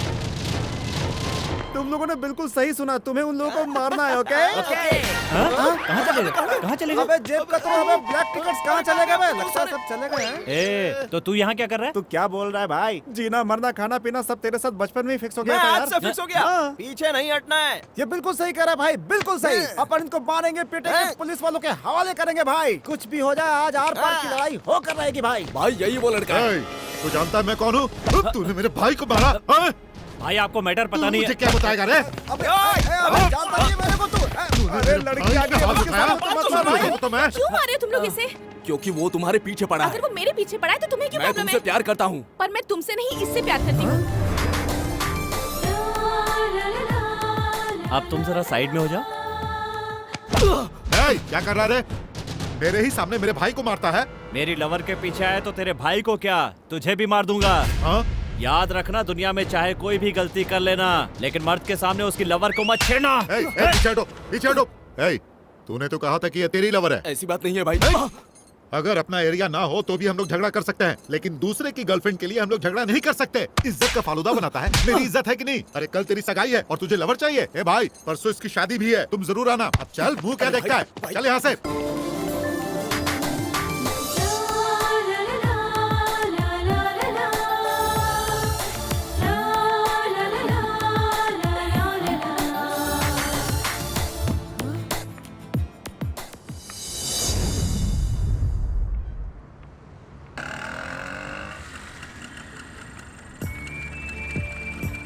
तुम लोगों ने बिल्कुल सही सुना, तुम्हें उन लोगों को मारना है। ओके? कहाँ चले गए? कहाँ चले गए? अबे जेब कतरा, अबे ब्लैक टिकट्स कहाँ चले गए? लगता है सब चले गए हैं। ए, तो तू यहाँ क्या कर रहा है? तू क्या बोल रहा है भाई? जीना मरना खाना पीना सब तेरे साथ बचपन में ही फिक्स हो गया मैं था आज यार। से फिक्स हो गया। हाँ। पीछे नहीं हटना है। ये बिल्कुल सही कह रहा है भाई, बिल्कुल सही। अपन इनको मारेंगे पीटेंगे, पुलिस वालों के हवाले करेंगे भाई। कुछ भी हो जाए, आज आर पार की लड़ाई होकर रहेगी भाई। भाई यही वो लड़का है। तू जानता है मैं कौन हूँ? तूने मेरे भाई को मारा। भाई आपको मैटर पता नहीं है। मुझे क्या बताएगा रे? अबे जानता नहीं है मेरे को तू। अरे लड़की आ गई, उसके सामने तो मत मार भाई। तो मैं क्यों मारे तुम लोग इसे? क्योंकि वो तुम्हारे पीछे पड़ा है। अगर वो मेरे पीछे पड़ा है तो तुम्हें क्यों मैं प्रॉब्लम तुमसे है? प्यार करता हूँ। पर मैं तुमसे नहीं, इससे प्यार करती हूँ। अब तुम जरा साइड में हो जाओ। क्या कर रहा रे? मेरे ही सामने मेरे भाई को मारता है। मेरी लवर के पीछे आए तो तेरे भाई को क्या, तुझे भी मार दूंगा। हाँ? याद रखना, दुनिया में चाहे कोई भी गलती कर लेना, लेकिन मर्द के सामने उसकी लवर को मत छेड़ना। पीछे हटो, पीछे हटो। तूने तो कहा था कि ये तेरी लवर है। ऐसी बात नहीं है भाई। अगर अपना एरिया ना हो तो भी हम लोग झगड़ा कर सकते हैं, लेकिन दूसरे की गर्लफ्रेंड के लिए हम लोग झगड़ा नहीं कर सकते। इज्जत का फालूदा बनाता है। मेरी इज्जत है कि नहीं? अरे कल तेरी सगाई है और तुझे लवर चाहिए? ए भाई, परसों इसकी शादी भी है, तुम जरूर आना। अब चल, मुंह क्या देखता है? चल यहाँ से।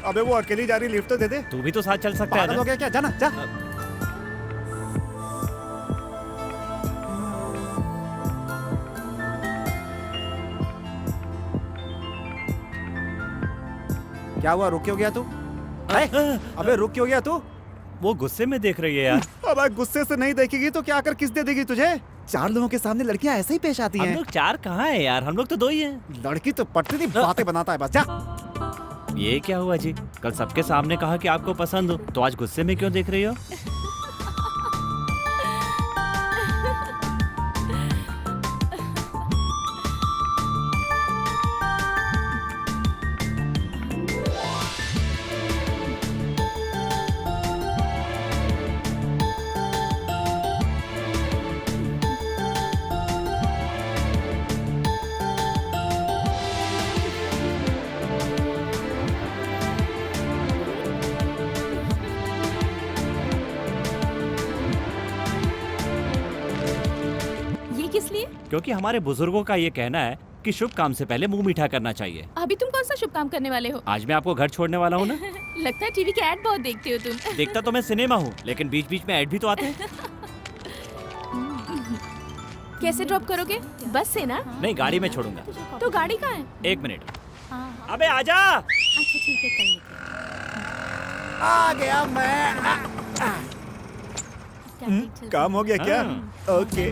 अबे वो अकेली जा रही, लिफ्ट तो दे दे। तू भी तो साथ चल सकता है पागल हो ना? गया क्या? जाना जा। क्या हुआ, रुक क्यों गया तू? अबे रुक क्यों गया तू? वो गुस्से में देख रही है यार। अबे गुस्से से नहीं देखेगी तो क्या आकर किस दे देगी तुझे? चार लोगों के सामने लड़कियां ऐसे ही पेश आती हम हैं। लोग चार कहाँ है यार, हम लोग तो 2 ही हैं। लड़की तो पटती थी, बातें बनाता है बस। जा। ये क्या हुआ जी? कल सबके सामने कहा कि आपको पसंद हो, तो आज गुस्से में क्यों देख रही हो? किस लिए? क्योंकि हमारे बुजुर्गों का ये कहना है कि शुभ काम से पहले मुंह मीठा करना चाहिए। अभी तुम कौन सा शुभ काम करने वाले हो? आज मैं आपको घर छोड़ने वाला हूँ ना। लगता है टीवी के ऐड बहुत देखते हो तुम। देखता तो मैं सिनेमा हूँ, लेकिन बीच बीच में ऐड भी तो आते हैं। कैसे ड्रॉप करोगे? बस से ना? नहीं, गाड़ी में छोड़ूंगा। तो गाड़ी कहाँ है? 1 मिनट। अबे आजा। अच्छा ठीक है, कर लेते। आ गया मैं। काम हो गया क्या? ओके।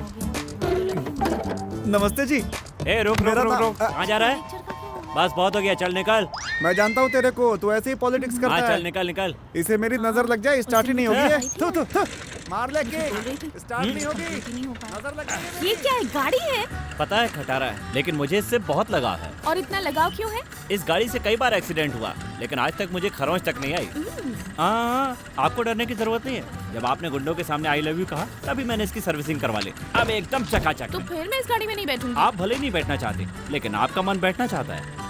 नमस्ते जी। ए रुक रुक रुक रुक, कहाँ जा रहा है? बस बहुत हो गया, चल निकल। मैं जानता हूँ तेरे को, तू ऐसे ही पॉलिटिक्स करता है। चल निकल निकल। इसे मेरी नजर लग जाए, स्टार्ट ही नहीं होगी है। थू थू थू। मार ले के स्टार्ट नहीं होगी, नजर लग जाएगी। ये क्या है? गाड़ी है? पता है खटारा है, लेकिन मुझे इससे बहुत लगाव है। और इतना लगाव क्यों है? इस गाड़ी से कई बार एक्सीडेंट हुआ, लेकिन आज तक मुझे खरोंच तक नहीं आई। हाँ, आपको डरने की जरूरत नहीं है। जब आपने गुंडों के सामने आई लव यू कहा, तभी मैंने इसकी सर्विसिंग करवा ली। अब एकदम चकाचक। तो फिर मैं इस गाड़ी में नहीं बैठूंगी। आप भले नहीं बैठना चाहते, लेकिन आपका मन बैठना चाहता है।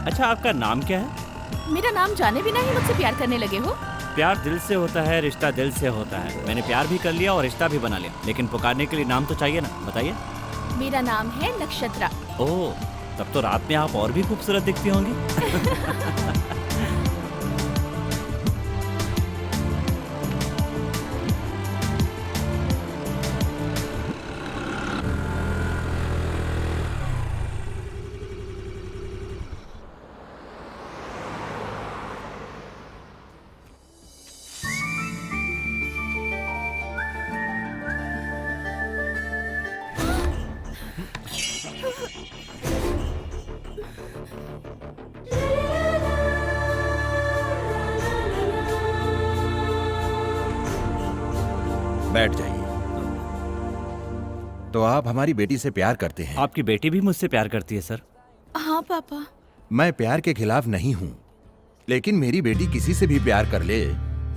अच्छा, आपका नाम क्या है? मेरा नाम जाने बिना ही मुझसे प्यार करने लगे हो? प्यार दिल से होता है, रिश्ता दिल से होता है। मैंने प्यार भी कर लिया और रिश्ता भी बना लिया, लेकिन पुकारने के लिए नाम तो चाहिए ना, बताइए। मेरा नाम है नक्षत्रा। ओह, तब तो रात में आप और भी खूबसूरत दिखती होंगी। बैठ जाइए। तो आप हमारी बेटी से प्यार करते हैं? आपकी बेटी भी मुझसे प्यार करती है सर। हाँ पापा। मैं प्यार के खिलाफ नहीं हूं, लेकिन मेरी बेटी किसी से भी प्यार कर ले,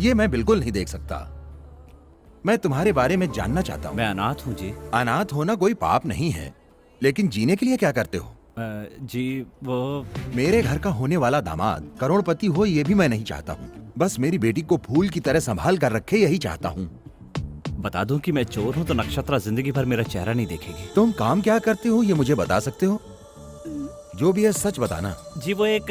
ये मैं बिल्कुल नहीं देख सकता। मैं तुम्हारे बारे में जानना चाहता हूँ। मैं अनाथ हूँ जी। अनाथ होना कोई पाप नहीं है, लेकिन जीने के लिए क्या करते हो? जी वो मेरे घर का होने वाला दामाद करोड़पति हो, ये भी मैं नहीं चाहता हूँ। बस मेरी बेटी को फूल की तरह संभाल कर रखे, यही चाहता हूँ। बता दूं कि मैं चोर हूँ तो नक्षत्रा जिंदगी भर मेरा चेहरा नहीं देखेगी। तुम काम क्या करते हो ये मुझे बता सकते हो? जो भी है सच बताना। जी वो एक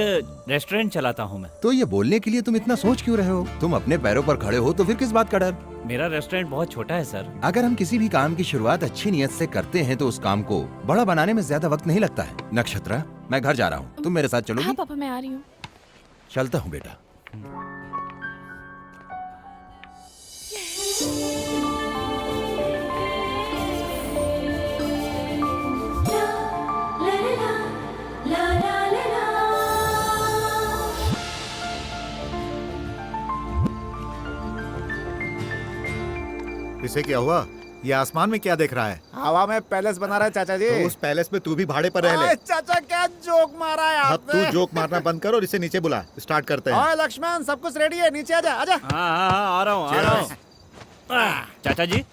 रेस्टोरेंट चलाता हूँ मैं। तो ये बोलने के लिए तुम इतना सोच क्यों रहे हो? तुम अपने पैरों पर खड़े हो तो फिर किस बात का डर? मेरा रेस्टोरेंट बहुत छोटा है सर। अगर हम किसी भी काम की शुरुआत अच्छी नियत से करते हैं तो उस काम को बड़ा बनाने में ज्यादा वक्त नहीं लगता है। नक्षत्रा, मैं घर जा रहा हूँ, तुम मेरे साथ चलोगी? हाँ पापा, मैं आ रही हूँ। चलता हूँ बेटा। इसे क्या हुआ? ये आसमान में क्या देख रहा है? हवा में पैलेस बना रहा है चाचा जी। तो उस पैलेस में तू भी भाड़े पर रह ले। ओए चाचा, क्या जोक मारा है अब आपने? तू जोक मारना बंद कर और इसे नीचे बुला। स्टार्ट करते हैं। ओए लक्ष्मण, सब कुछ रेडी है, नीचे आजा आजा। हाँ, आ रहा हूँ। चाचा जी,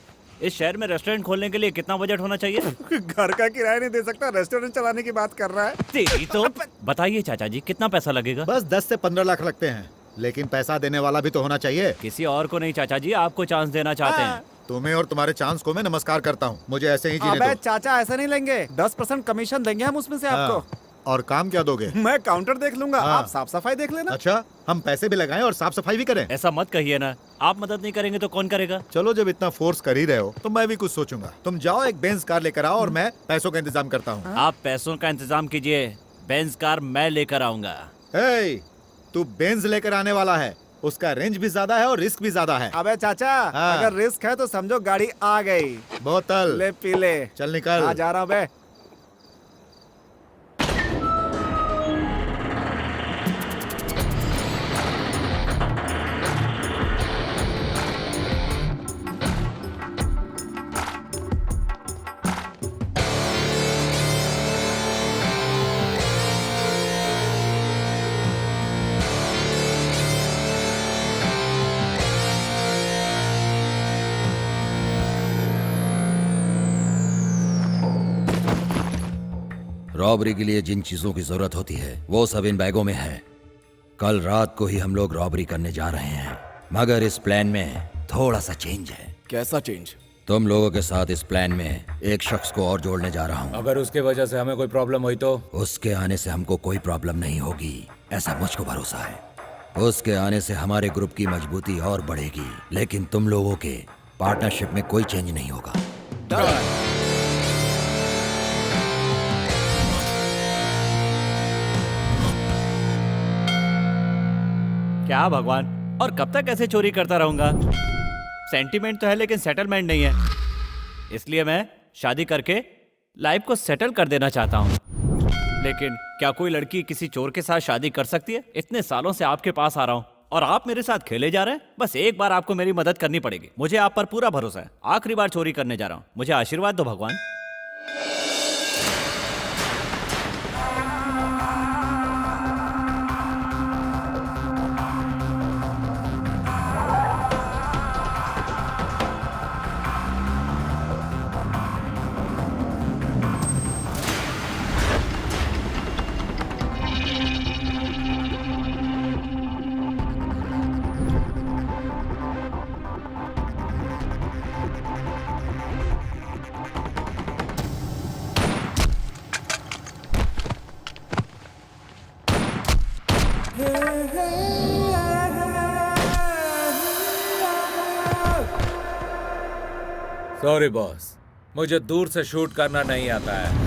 इस शहर में रेस्टोरेंट खोलने के लिए कितना बजट होना चाहिए? घर का किराया नहीं दे सकता, रेस्टोरेंट चलाने की बात कर रहा है। तेरी तो बताइए चाचा जी, कितना पैसा लगेगा? बस 10 से 15 लाख लगते हैं, लेकिन पैसा देने वाला भी तो होना चाहिए। किसी और को नहीं चाचा जी, आपको चांस देना चाहते हैं। तुम्हें और तुम्हारे चांस को मैं नमस्कार करता हूँ। मुझे ऐसे ही जीने अबे दो। चाचा, ऐसा नहीं लेंगे। 10% कमीशन देंगे हम उसमें से आपको। और काम क्या दोगे? मैं काउंटर देख लूंगा, हाँ। आप साफ सफाई देख लेना। अच्छा, हम पैसे भी लगाएं और साफ सफाई भी करें? ऐसा मत कहिए ना, आप मदद नहीं करेंगे तो कौन करेगा? चलो, जब इतना फोर्स कर ही रहे हो तो मैं भी कुछ सोचूंगा। तुम जाओ, एक बेंज कार लेकर आओ और मैं पैसों का इंतजाम करता हूँ। आप पैसों का इंतजाम कीजिए, बेंज कार मैं लेकर आऊंगा। तू बेंज लेकर आने वाला है, उसका रेंज भी ज्यादा है और रिस्क भी ज्यादा है। अबे चाचा, हाँ। अगर रिस्क है तो समझो गाड़ी आ गई। बोतल ले पी ले। चल निकल। आ जा रहा हूँ बे। रॉबरी के लिए जिन चीजों की जरूरत होती है वो सब इन बैगों में है। कल रात को ही हम लोग रॉबरी करने जा रहे हैं, मगर इस प्लान में थोड़ा सा चेंज है। कैसा चेंज? तुम लोगों के साथ इस प्लान में एक शख्स को और जोड़ने जा रहा हूँ। अगर उसके वजह से हमें कोई प्रॉब्लम हुई तो? उसके आने से हमको कोई प्रॉब्लम नहीं होगी, ऐसा मुझको भरोसा है। उसके आने से हमारे ग्रुप की मजबूती और बढ़ेगी, लेकिन तुम लोगों के पार्टनरशिप में कोई चेंज नहीं होगा। क्या भगवान, और कब तक ऐसे चोरी करता रहूंगा? सेंटीमेंट तो है लेकिन सेटलमेंट नहीं है, इसलिए मैं शादी करके लाइफ को सेटल कर देना चाहता हूँ। लेकिन क्या कोई लड़की किसी चोर के साथ शादी कर सकती है? इतने सालों से आपके पास आ रहा हूँ और आप मेरे साथ खेले जा रहे हैं। बस एक बार आपको मेरी मदद करनी पड़ेगी, मुझे आप पर पूरा भरोसा है। आखिरी बार चोरी करने जा रहा हूँ, मुझे आशीर्वाद दो भगवान। सॉरी बॉस, मुझे दूर से शूट करना नहीं आता है।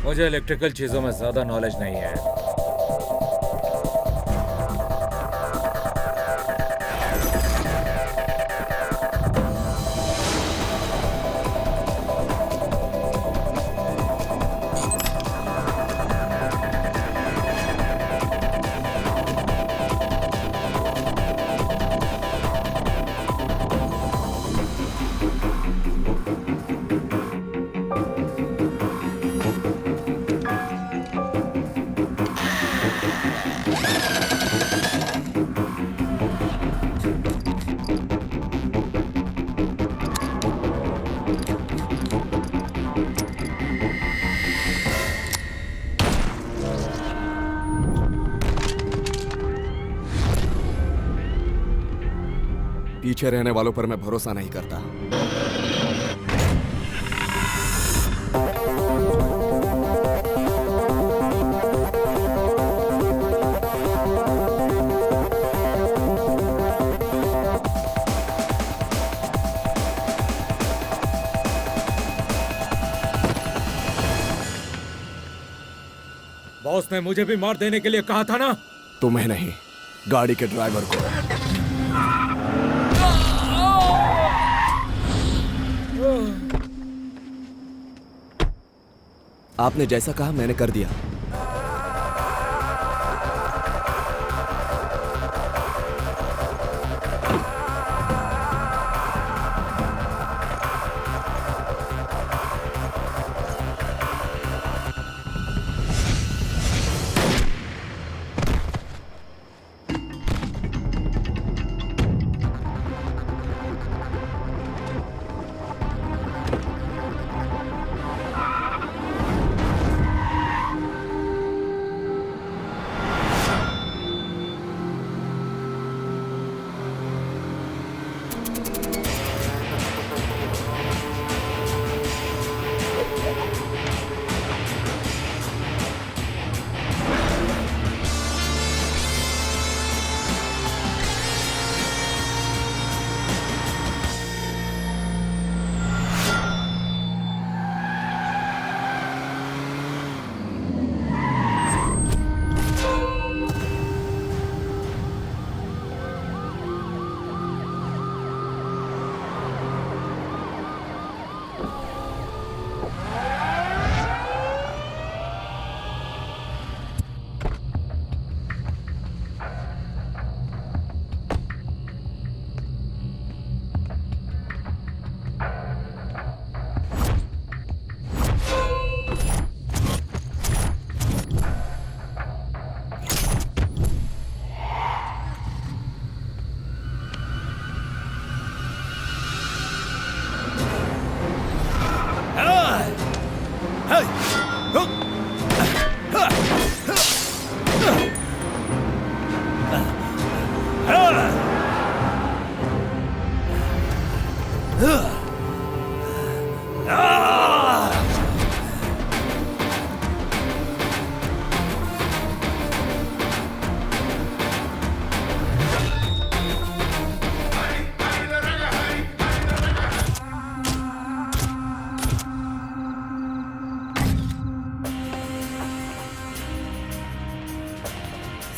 मुझे इलेक्ट्रिकल चीजों में ज्यादा नॉलेज नहीं है। पीछे रहने वालों पर मैं भरोसा नहीं करता। बॉस ने मुझे भी मार देने के लिए कहा था ना। तुम्हें नहीं, गाड़ी के ड्राइवर को। आपने जैसा कहा मैंने कर दिया।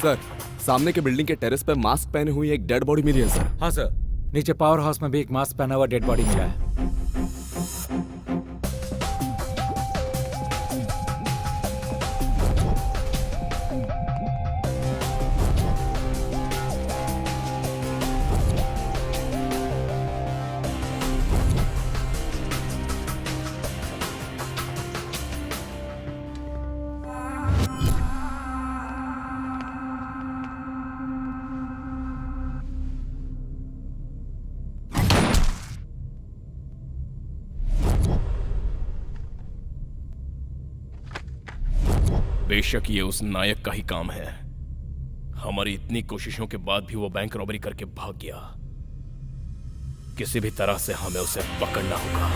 सर, सामने के बिल्डिंग के टेरेस पे मास्क पहने हुई एक डेड बॉडी मिली है सर। हाँ सर, नीचे पावर हाउस में भी एक मास्क पहना हुआ डेड बॉडी मिला है। बेशक ये उस नायक का ही काम है। हमारी इतनी कोशिशों के बाद भी वो बैंक रॉबरी करके भाग गया। किसी भी तरह से हमें उसे पकड़ना होगा।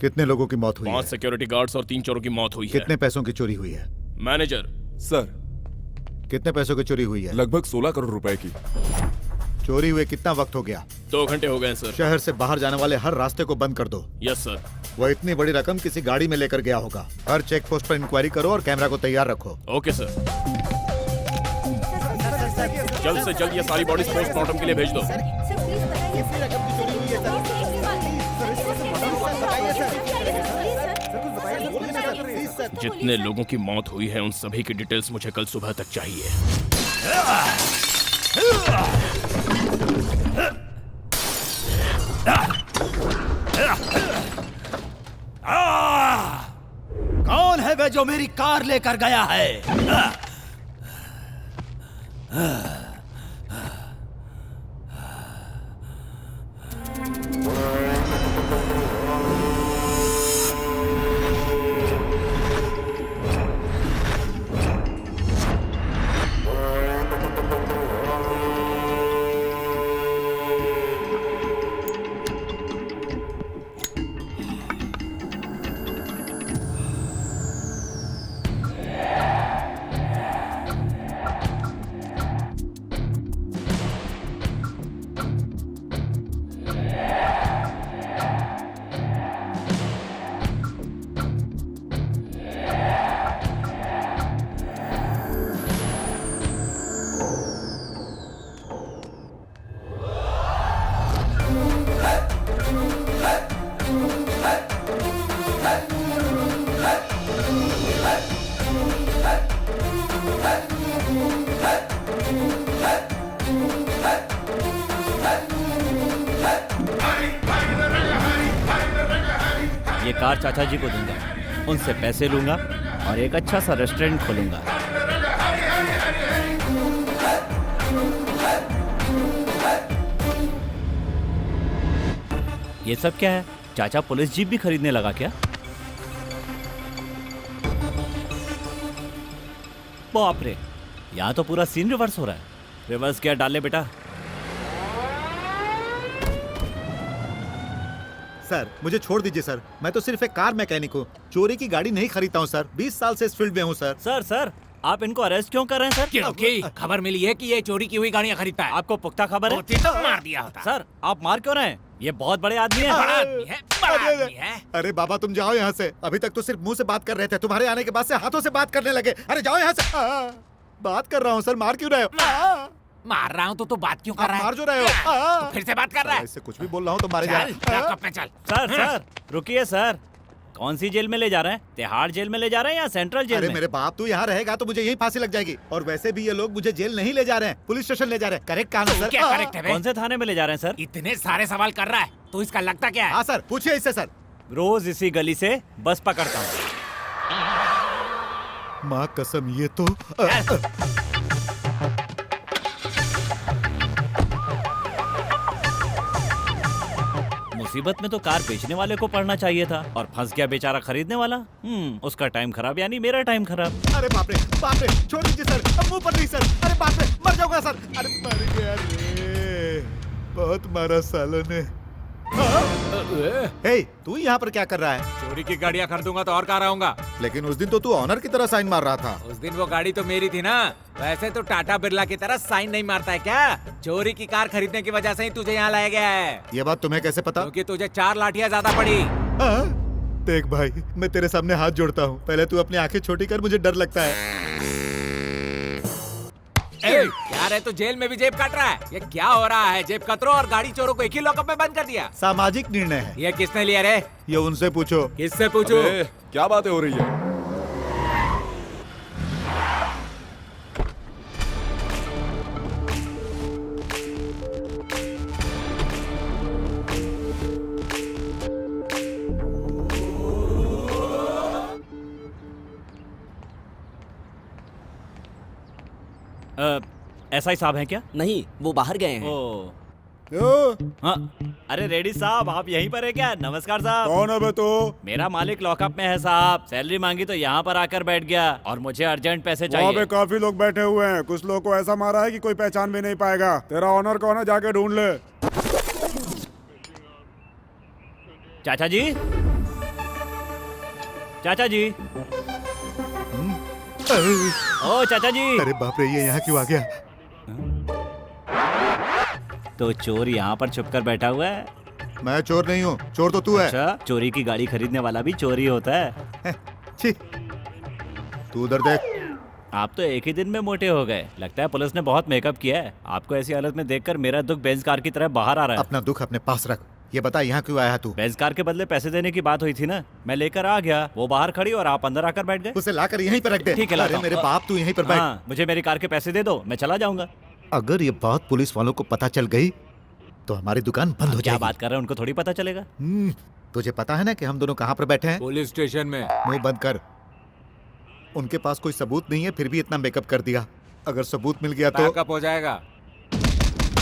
कितने लोगों की मौत हुई 5 है? सिक्योरिटी गार्ड्स और 3 चोरों की मौत हुई है। कितने पैसों की चोरी हुई है? मैनेजर सर, कितने पैसों की चोरी हुई है? लगभग 16 करोड़ रुपए की। चोरी हुए कितना वक्त हो गया? 2 घंटे हो गए सर। शहर से बाहर जाने वाले हर रास्ते को बंद कर दो। Yes sir. वो इतनी बड़ी रकम किसी गाड़ी में लेकर गया होगा। हर चेक पोस्ट पर इंक्वायरी करो और कैमरा को तैयार रखो। Okay sir. जल्द से जल्द ये सारी बॉडीज पोस्टमार्टम के लिए भेज दो। जितने लोगों की मौत हुई है उन सभी की डिटेल्स मुझे कल सुबह तक चाहिए। कौन है वे जो मेरी कार लेकर गया है? ये कार चाचा जी को दूंगा, उनसे पैसे लूंगा और एक अच्छा सा रेस्टोरेंट खोलूंगा। ये सब क्या है? चाचा पुलिस जीप भी खरीदने लगा क्या? बाप रे, यहाँ तो पूरा सीन रिवर्स हो रहा है। रिवर्स क्या डाल ले बेटा। सर मुझे छोड़ दीजिए सर, मैं तो सिर्फ एक कार मैकेनिक हूँ, चोरी की गाड़ी नहीं खरीदता हूँ सर। 20 साल से इस फील्ड में हूँ सर। सर आप इनको अरेस्ट क्यों कर रहे हैं सर? क्योंकि खबर मिली है कि ये चोरी की हुई गाड़ियाँ खरीदता है। आपको पुख्ता खबर है? होती तो मार दिया होता। सर आप मार क्यों रहे हैं? ये बहुत बड़े आदमी हैं। बड़ा आदमी है, बड़ा आदमी है। अरे बाबा तुम जाओ यहाँ से। अभी तक तो सिर्फ मुंह से बात कर रहे थे, तुम्हारे आने के बाद से हाथों से बात करने लगे। अरे जाओ यहाँ से। बात कर रहा हूँ सर, मार क्यों रहे हो? मार रहा हूँ तो बात क्यों कर रहा है? मार जो रहे हो। तो फिर से बात कर रहा है। इससे कुछ भी बोल रहा हूँ तो मारे जा। लॉकअप में चल। सर रुकिए सर, कौन सी जेल में ले जा रहे हैं? तिहाड़ जेल में ले जा रहे हैं या सेंट्रल जेल अरे में? मेरे बाप, तू यहाँ रहेगा तो मुझे यही फांसी लग जाएगी। और वैसे भी ये लोग मुझे जेल नहीं ले जा रहे हैं, पुलिस स्टेशन ले जा रहे हैं। करेक्ट कहा ना सर? क्या करेक्ट है? कौन से थाने में ले जा रहे हैं सर? इतने सारे सवाल कर रहा है तो इसका लगता क्या है? हाँ सर, पूछिए इससे सर। रोज इसी गली से बस पकड़ता हूँ। माँ कसम, ये तो मुसीबत में तो कार बेचने वाले को पड़ना चाहिए था और फंस गया बेचारा खरीदने वाला। उसका टाइम खराब यानी मेरा टाइम खराब। अरे बाप रे, छोड़ दीजिए सर, अब मुंह पर नहीं सर। अरे बाप रे, मर जाऊंगा सर। अरे मर गया रे, बहुत मारा सालों ने। हे, तू यहाँ पर क्या कर रहा है? चोरी की गाड़ियाँ खरीदूंगा तो और कहाँ रहूंगा? लेकिन उस दिन तो तू ऑनर की तरह साइन मार रहा था। उस दिन वो गाड़ी तो मेरी थी ना। वैसे तो टाटा बिरला की तरह साइन नहीं मारता है क्या? चोरी की कार खरीदने की वजह से ही तुझे यहाँ लाया गया है। ये बात तुम्हें कैसे पता? क्योंकि तुझे 4 लाठियाँ ज्यादा पड़ी। देख भाई, मैं तेरे सामने हाथ जोड़ता हूँ, पहले तू अपनी आंखें छोटी कर, मुझे डर लगता है। क्या रे, तू जेल में भी जेब काट रहा है? ये क्या हो रहा है? जेब कतरों और गाड़ी चोरों को एक ही लॉकअप में बंद कर दिया। सामाजिक निर्णय है। ये किसने लिया रे? ये उनसे पूछो। किससे पूछो? क्या बातें हो रही है? एसआई साहब हैं क्या? नहीं, वो बाहर गए हैं। ओ, हाँ, अरे रेडी साहब, आप यहीं पर है क्या? नमस्कार साहब। कौन है बे तू? मेरा मालिक लॉकअप में है साहब। सैलरी मांगी तो यहाँ पर आकर बैठ गया और मुझे अर्जेंट पैसे वहाँ पे चाहिए। काफी लोग बैठे हुए हैं, कुछ लोग को ऐसा मारा है कि कोई पहचान भी नहीं पाएगा। तेरा ऑनर कौन है, जाके ढूंढ ले। चाचा जी, चाचा जी, ओ चाचा जी। अरे बाप रे, ये यहाँ क्यों आ गया? तो चोर यहाँ पर छुपकर बैठा हुआ है। मैं चोर नहीं हूँ, चोर तो तू है। अच्छा, चोरी की गाड़ी खरीदने वाला भी चोरी होता है। छी, तू उधर देख। आप तो एक ही दिन में मोटे हो गए। लगता है पुलिस ने बहुत मेकअप किया है। आपको ऐसी हालत में देखकर मेरा दुख बेंज कार की तरह बाहर आ रहा है। अपना दुख अपने पास रख। ये बता, यहाँ क्यों आया तू? बेंज कार के बदले पैसे देने की बात हुई थी ना, मैं लेकर आ गया। वो बाहर खड़ी और आप अंदर आकर बैठ गए। उसे लाकर यहीं पर रख दे। ठीक है, लाता अरे हूँ। मेरे बाप, तू यहीं पर बैठ। हाँ, मुझे मेरी कार के पैसे दे दो, मैं चला जाऊंगा। अगर ये बात पुलिस वालों को पता चल गई तो हमारी दुकान बंद हो क्या जाएगी। बात कर रहे हैं, उनको थोड़ी पता चलेगा। तुझे पता है ना कि हम दोनों कहाँ पर बैठे हैं? पुलिस स्टेशन में। मुंह बंद कर। उनके पास कोई सबूत नहीं है, फिर भी इतना मेकअप कर दिया। अगर सबूत मिल गया तो बैकअप हो जाएगा।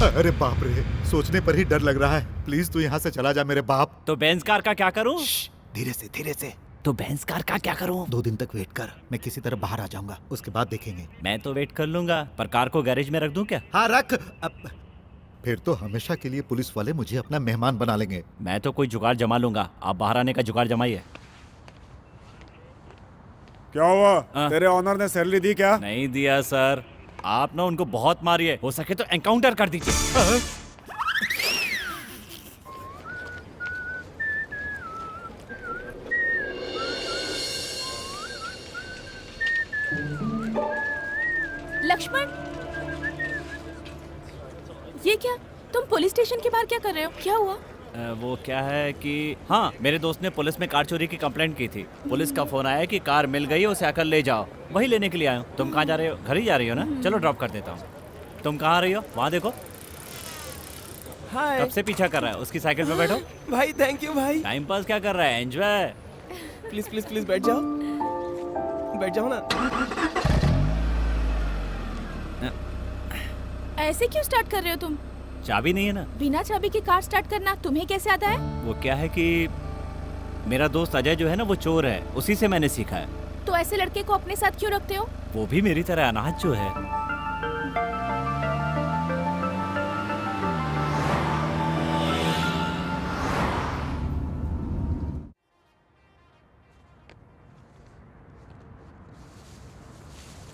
अरे बाप रे, सोचने पर ही डर लग रहा है। प्लीज तू यहाँ से चला जा मेरे बाप। तो बेंज कार का क्या करूं? धीरे से, धीरे से। तो बेंज कार का क्या करूं? 2 दिन तक वेट कर, मैं किसी तरह बाहर आ जाऊंगा, उसके बाद देखेंगे। मैं तो वेट कर लूंगा, पर कार को गैरेज में रख दूं क्या? हाँ रख। अब फिर तो हमेशा के लिए पुलिस वाले मुझे अपना मेहमान बना लेंगे। मैं तो कोई जुगाड़ जमा लूंगा, आप बाहर आने का जुगाड़ जमाइए। क्या हुआ? तेरे ऑनर ने सैलरी दी क्या? नहीं दिया सर। आप ना उनको बहुत मारिए, हो सके तो एनकाउंटर कर दीजिए। लक्ष्मण, ये क्या? तुम पुलिस स्टेशन के बाहर क्या कर रहे हो? क्या हुआ? वो क्या है कि हाँ, मेरे दोस्त ने पुलिस में कार चोरी की कंप्लेंट की थी। पुलिस का फोन आया कि कार मिल गई है, उसे आकर ले जाओ। वही लेने के लिए आया हूँ। तुम कहाँ जा रहे हो? घर ही जा रही हो ना? चलो ड्रॉप कर देता हूँ। तुम कहाँ आ रही हो? वहाँ देखो। हाय कब से पीछा कर रहा है? उसकी साइकिल पे बैठो। भाई, थैंक यू भाई। टाइम पास क्या कर रहा है? एंजॉय। प्लीज प्लीज प्लीज बैठ जाओ, बैठ जाओ ना। ऐसे क्यों स्टार्ट कर रहे हो तुम? चाबी नहीं है ना? बिना चाबी की कार स्टार्ट करना तुम्हें कैसे आता है? वो क्या है कि मेरा दोस्त अजय जो है ना, वो चोर है, उसी से मैंने सीखा है। तो ऐसे लड़के को अपने साथ क्यों रखते हो? वो भी मेरी तरह अनाथ जो है।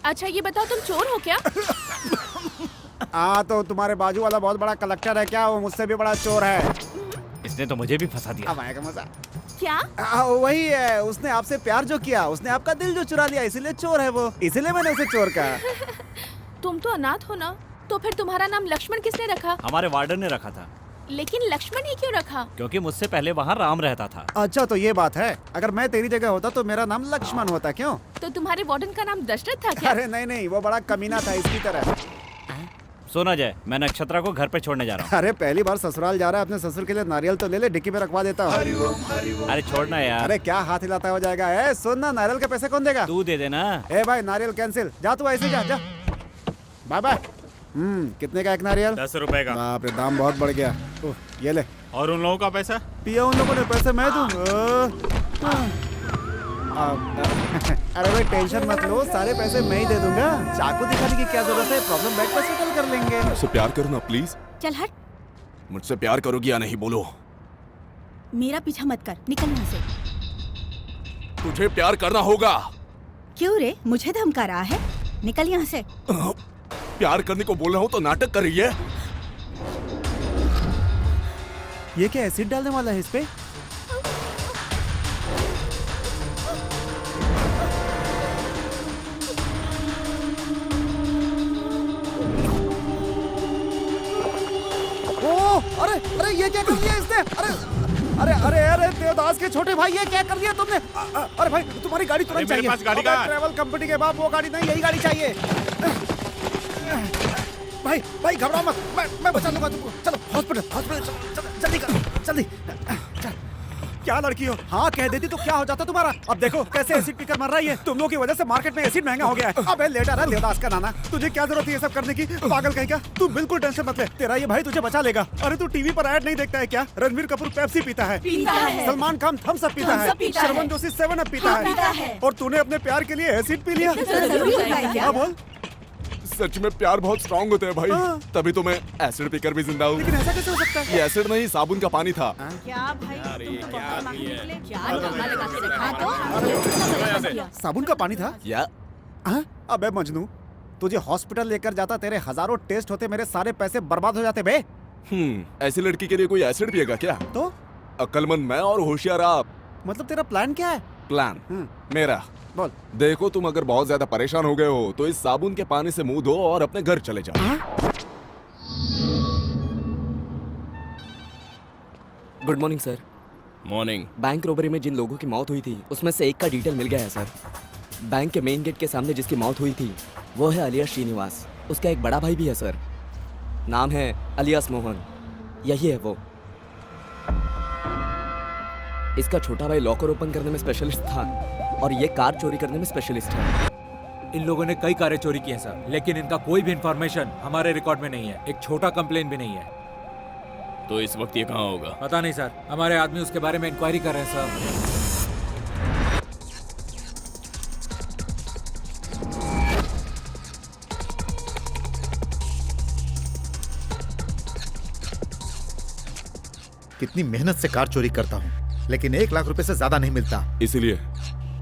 अच्छा ये बताओ, तुम चोर हो क्या? तो तुम्हारे बाजू वाला बहुत बड़ा कलेक्टर है क्या? वो मुझसे भी बड़ा चोर है। इसने तो मुझे भी फंसा दिया। अब आएगा मजा। क्या? वही है, उसने आपसे प्यार जो किया, उसने आपका दिल जो चुरा लिया, इसीलिए चोर है वो। इसीलिए मैंने उसे चोर कहा। तुम तो अनाथ हो ना, तो फिर तुम्हारा नाम लक्ष्मण किसने रखा? हमारे वार्डन ने रखा था। लेकिन लक्ष्मण ही क्यों रखा? क्योंकि मुझसे पहले वहाँ राम रहता था। अच्छा तो ये बात है। अगर मैं तेरी जगह होता तो मेरा नाम लक्ष्मण होता। क्यों? तो तुम्हारे वार्डन का नाम दशरथ था क्या? अरे नहीं नहीं, वो बड़ा कमीना था इसकी तरह। सुना जाए, मैं नक्षत्रा को घर पे छोड़ने जा रहा हूँ। अरे पहली बार ससुराल जा रहा है, अपने ससुर के लिए नारियल तो ले ले, डिक्की में रखवा देता हूँ। अरे छोड़ना यार। अरे क्या हाथ हिलाता हो जाएगा? ए सुन ना, नारियल के पैसे कौन देगा? तू दे देना। ए भाई नारियल कैंसिल, जा तू ऐसे जा जा। Bye bye. कितने का एक नारियल? 10 रुपए का। बाप रे, दाम बहुत बढ़ गया। ये ले। और उन लोगों का पैसा? पिया उन लोगों ने पैसे मैं दूँ। अरे भाई टेंशन मत लो, सारे पैसे मैं ही दे दूंगा। चाकू दिखाने की क्या जरूरत है? प्रॉब्लम बैठ कर सेटल कर लेंगे। मुझसे प्यार करो ना प्लीज। चल हट, मुझसे प्यार करोगी या नहीं बोलो? मेरा पीछा मत कर, निकल यहाँ से। तुझे प्यार करना होगा। क्यों रे, मुझे धमका रहा है? निकल यहाँ से। प्यार करने को बोल रहा हूँ तो नाटक कर रही है। ये क्या एसिड डालने वाला है इस पे? अरे अरे ये क्या कर दिया इसने? अरे अरे अरे अरे देवदास के छोटे भाई, ये क्या कर दिया तुमने? अरे भाई तुम्हारी गाड़ी तुरंत चाहिए। मेरे पास गाड़ी कहाँ है? ट्रैवल कंपनी के बाप वो गाड़ी नहीं, यही गाड़ी चाहिए। भाई भाई घबराओ मत, मैं बचा लूंगा तुमको। चलो हॉस्पिटल हॉस्पिटल, जल्दी कर जल्दी। क्या लड़की हो? हाँ कह देती तो क्या हो जाता तुम्हारा? अब देखो कैसे एसिड पीकर मर रही है। तुम लोगों की वजह से मार्केट में एसिड महंगा हो गया है। अबे लेटा रहा देवदास का नाना, तुझे क्या जरूरत है ये सब करने की? पागल कहीं का। तू बिल्कुल टेंशन मत ले, तेरा ये भाई तुझे बचा लेगा। अरे तू टीवी पर ऐड नहीं देखता है क्या? रणवीर कपूर पेप्सी पीता है, सलमान खान थम्स अप पीता है, श्रवण जोशी 7 अप पीता है, और तूने अपने प्यार के लिए एसिड पी लिया। हाँ बोल। सच में प्यार बहुत स्ट्रांग होते हैं भाई, तभी तो मैं एसिड पीकर भी जिंदा हूँ। लेकिन ऐसा कैसे हो सकता है? ये एसिड नहीं, साबुन का पानी था। क्या भाई क्या ड्रामा लगा के रखा तो साबुन का पानी था? या अबे मजनू, तुझे हॉस्पिटल लेकर जाता, तेरे हजारों टेस्ट होते, मेरे सारे पैसे बर्बाद हो जाते बे। ऐसी लड़की के लिए कोई एसिड पिएगा क्या? तो अक्लमंद मैं और होशियार आप। मतलब तेरा प्लान क्या है? प्लान मेरा बोल। देखो तुम अगर बहुत ज्यादा परेशान हो गए हो तो इस साबुन के पानी से मुंह धो और अपने घर चले जाओ। Good morning sir. Morning. Bank robbery में जिन लोगों की मौत हुई थी उसमें से एक का डिटेल मिल गया है सर। बैंक के मेन गेट के सामने जिसकी मौत हुई थी वो है अलियास श्रीनिवास। उसका एक बड़ा भाई भी है सर, नाम है अलियास मोहन। यही है वो। इसका छोटा भाई लॉकर ओपन करने में स्पेशलिस्ट था और ये कार चोरी करने में स्पेशलिस्ट है। इन लोगों ने कई कारें चोरी की हैं सर, लेकिन इनका कोई भी इंफॉर्मेशन हमारे रिकॉर्ड में नहीं है। एक छोटा कंप्लेन भी नहीं है। तो इस वक्त ये कहाँ होगा? पता नहीं सर, हमारे आदमी उसके बारे में इंक्वायरी कर रहे हैं सर। कितनी मेहनत से कार चोरी करता हूँ, लेकिन 1 लाख रुपए से ज्यादा नहीं मिलता। इसीलिए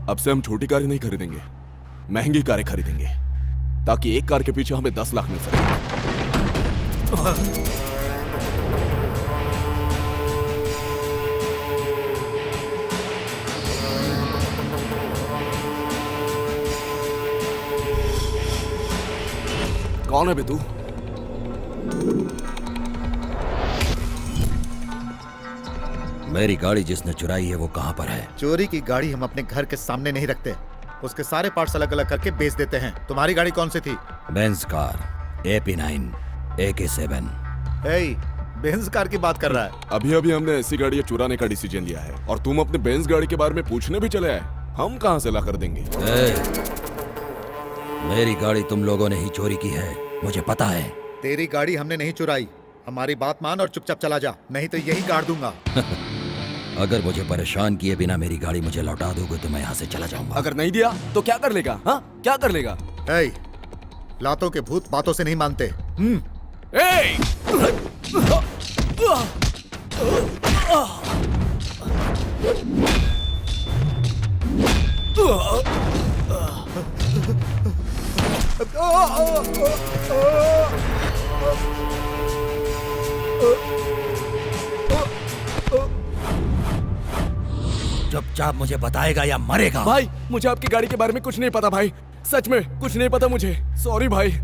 अब से हम छोटी कारें नहीं खरीदेंगे, महंगी कारें खरीदेंगे, ताकि एक कार के पीछे हमें 10 लाख मिल सके। कौन है बे तू? मेरी गाड़ी जिसने चुराई है वो कहाँ पर है? चोरी की गाड़ी हम अपने घर के सामने नहीं रखते, उसके सारे पार्ट्स अलग अलग करके बेच देते हैं। तुम्हारी गाड़ी कौन सी थी? Benz car, AP9, AK7। Benz car की बात कर रहा है? अभी अभी हमने ऐसी गाड़ी चुराने का डिसीजन लिया है और तुम अपने बेंज गाड़ी के बारे में पूछने भी चले आए। हम कहाँ से ला कर देंगे? मेरी गाड़ी तुम लोगों ने ही चोरी की है, मुझे पता है। तेरी गाड़ी हमने नहीं चुराई, हमारी बात मान और चुपचाप चला जा, नहीं तो यही गाड़ दूंगा। अगर मुझे परेशान किए बिना मेरी गाड़ी मुझे लौटा दोगे तो मैं यहाँ से चला जाऊंगा। अगर नहीं दिया तो क्या कर लेगा? हाँ क्या कर लेगा? लातों के भूत बातों से नहीं मानते। चुपचाप मुझे बताएगा या मरेगा? भाई मुझे आपकी गाड़ी के बारे में कुछ नहीं पता भाई, सच में कुछ नहीं पता मुझे, सॉरी भाई।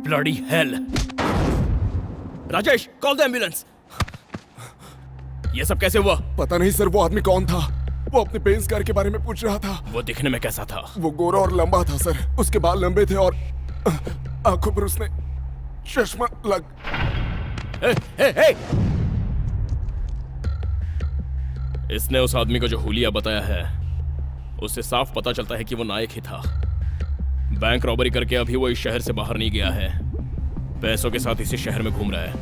Bloody hell. Rajesh, call the ambulance. ये सब कैसे हुआ? पता नहीं सर, वो आदमी कौन था? वो अपने बेंज कार के बारे में पूछ रहा था। वो दिखने में कैसा था? वो गोरा और लंबा था सर, उसके बाल लंबे थे और आंखों पर उसने चश्मा लग। इसने उस आदमी को जो हुलिया बताया है उससे साफ पता चलता है कि वो नायक ही था। बैंक रॉबरी करके अभी वो इस शहर से बाहर नहीं गया है, पैसों के साथ इसी शहर में घूम रहा है।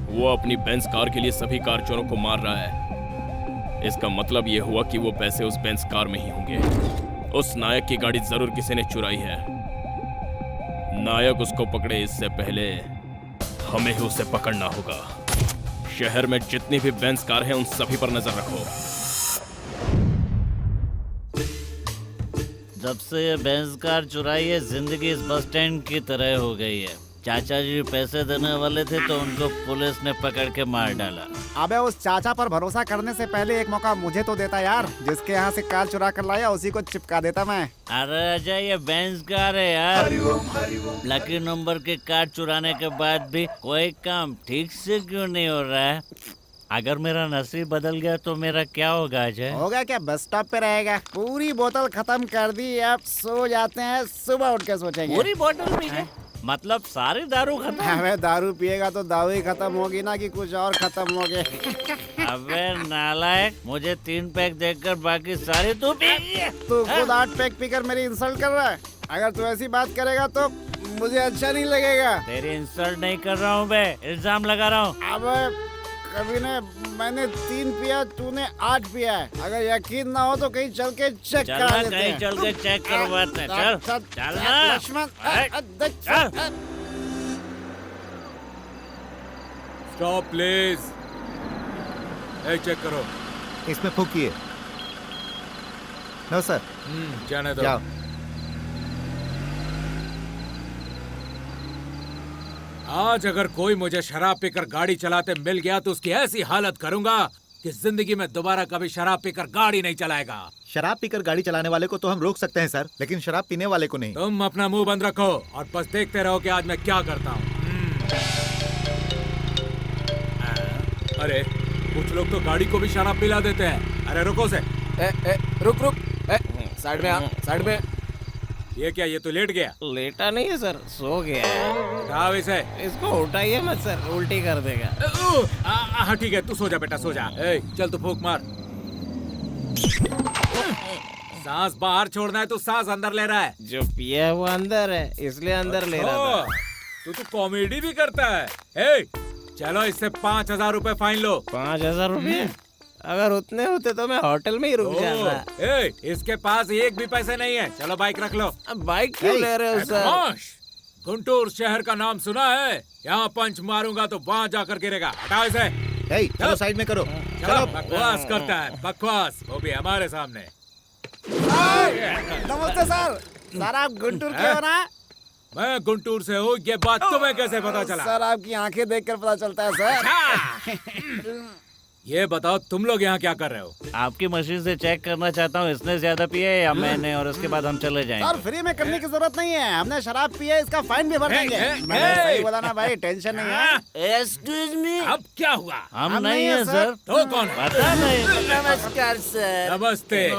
वो अपनी बेंज कार के लिए सभी कार चोरों को मार रहा है। इसका मतलब ये हुआ कि वो पैसे उस बेंज कार में ही होंगे। उस नायक की गाड़ी जरूर किसी ने चुराई है। नायक उसको पकड़े इससे पहले हमें ही उसे पकड़ना होगा। शहर में जितनी भी बेंज कार हैं उन सभी पर नजर रखो। जब से ये बेंज कार चुराई है, जिंदगी इस बस स्टैंड की तरह हो गई है। चाचा जी पैसे देने वाले थे तो उनको पुलिस ने पकड़ के मार डाला। अबे उस चाचा पर भरोसा करने से पहले एक मौका मुझे तो देता यार। जिसके यहाँ से कार चुरा कर लाया उसी को चिपका देता मैं। अरे अजय, ये बेंज कार है यार। लकी नंबर की कार चुराने के बाद भी कोई काम ठीक से क्यों नहीं हो रहा है? अगर मेरा नसीब बदल गया तो मेरा क्या होगा अजय? होगा क्या, बस स्टॉप पे रहेगा। पूरी बोतल खत्म कर दी, अब सो जाते हैं, सुबह उठ के सोचेंगे। पूरी बोतल पी गए? मतलब सारी दारू खत्म? हमें दारू पिएगा तो दारू ही खत्म होगी ना कि कुछ और खत्म हो गए। अबे नालायक, मुझे 3 पैक देकर बाकी सारी तू पी गया। तू खुद 8 पैक पीकर मेरी इंसल्ट कर रहा है। अगर तू ऐसी बात करेगा तो मुझे अच्छा नहीं लगेगा। तेरी इंसल्ट नहीं कर रहा हूँ बे, इल्जाम लगा रहा हूँ। अब कभी ने मैंने 3 पिया, तूने 8 पिया है। अगर यकीन ना हो तो कहीं चल के चेक करा लेते हैं। कहीं चल के चेक करवाते हैं। चल चल ना लक्ष्मण। Stop please. चेक करो। इसमें फूकिए। No sir. जाने दो। जाओ। आज अगर कोई मुझे शराब पीकर गाड़ी चलाते मिल गया तो उसकी ऐसी हालत करूंगा कि जिंदगी में दोबारा कभी शराब पीकर गाड़ी नहीं चलाएगा। शराब पीकर गाड़ी चलाने वाले को तो हम रोक सकते हैं सर, लेकिन शराब पीने वाले को नहीं। तुम अपना मुंह बंद रखो और बस देखते रहो कि आज मैं क्या करता हूँ। अरे कुछ लोग तो गाड़ी को भी शराब पिला देते हैं। अरे रुको से। रुक रुक, साइड में आ, साइड में। ये क्या, ये तो लेट गया? लेटा नहीं है सर, सो गया है। उठाओ इसे। इसको उठाइए मत सर, उल्टी कर देगा। हाँ ठीक है, तू सो जा बेटा, सो जा। चल तू फूंक मार। सांस बाहर छोड़ना है, तू सांस अंदर ले रहा है। जो पिया है वो अंदर है, इसलिए अंदर ले रहा था। तू तो कॉमेडी भी करता है। चलो इससे 5000 रुपए फाइन लो। 5000 रुपए? अगर उतने होते तो मैं होटल में ही रुक जाता। इसके पास एक भी पैसे नहीं है। चलो बाइक रख लो। अब बाइक क्यों ले रहे हो सर? गुंटूर शहर का नाम सुना है? यहाँ पंच मारूंगा तो वहाँ जाकर गिरेगा। हटाओ इसे। चलो साइड में करो। चलो। बकवास करता है, बकवास, वो भी हमारे सामने। नमस्ते सर। सर आप गुंटूर के हो ना? मैं गुंटूर से हूँ। ये बात तुम्हें कैसे पता चला? सर आपकी आंखें देखकर पता चलता है सर। ये बताओ तुम लोग यहाँ क्या कर रहे हो? आपकी मशीन से चेक करना चाहता हूँ, इसने ज्यादा पिया है या मैंने, और उसके बाद हम चले जाएंगे। सर फ्री में करने की जरूरत नहीं है, हमने शराब पी है, इसका फाइन भी भर देंगे। मैंने सही बोला ना भाई, टेंशन नहीं है। एक्सक्यूज मी, अब क्या हुआ? हम नहीं है सर। तो कौन? पता नहीं। नमस्कार सर। नमस्ते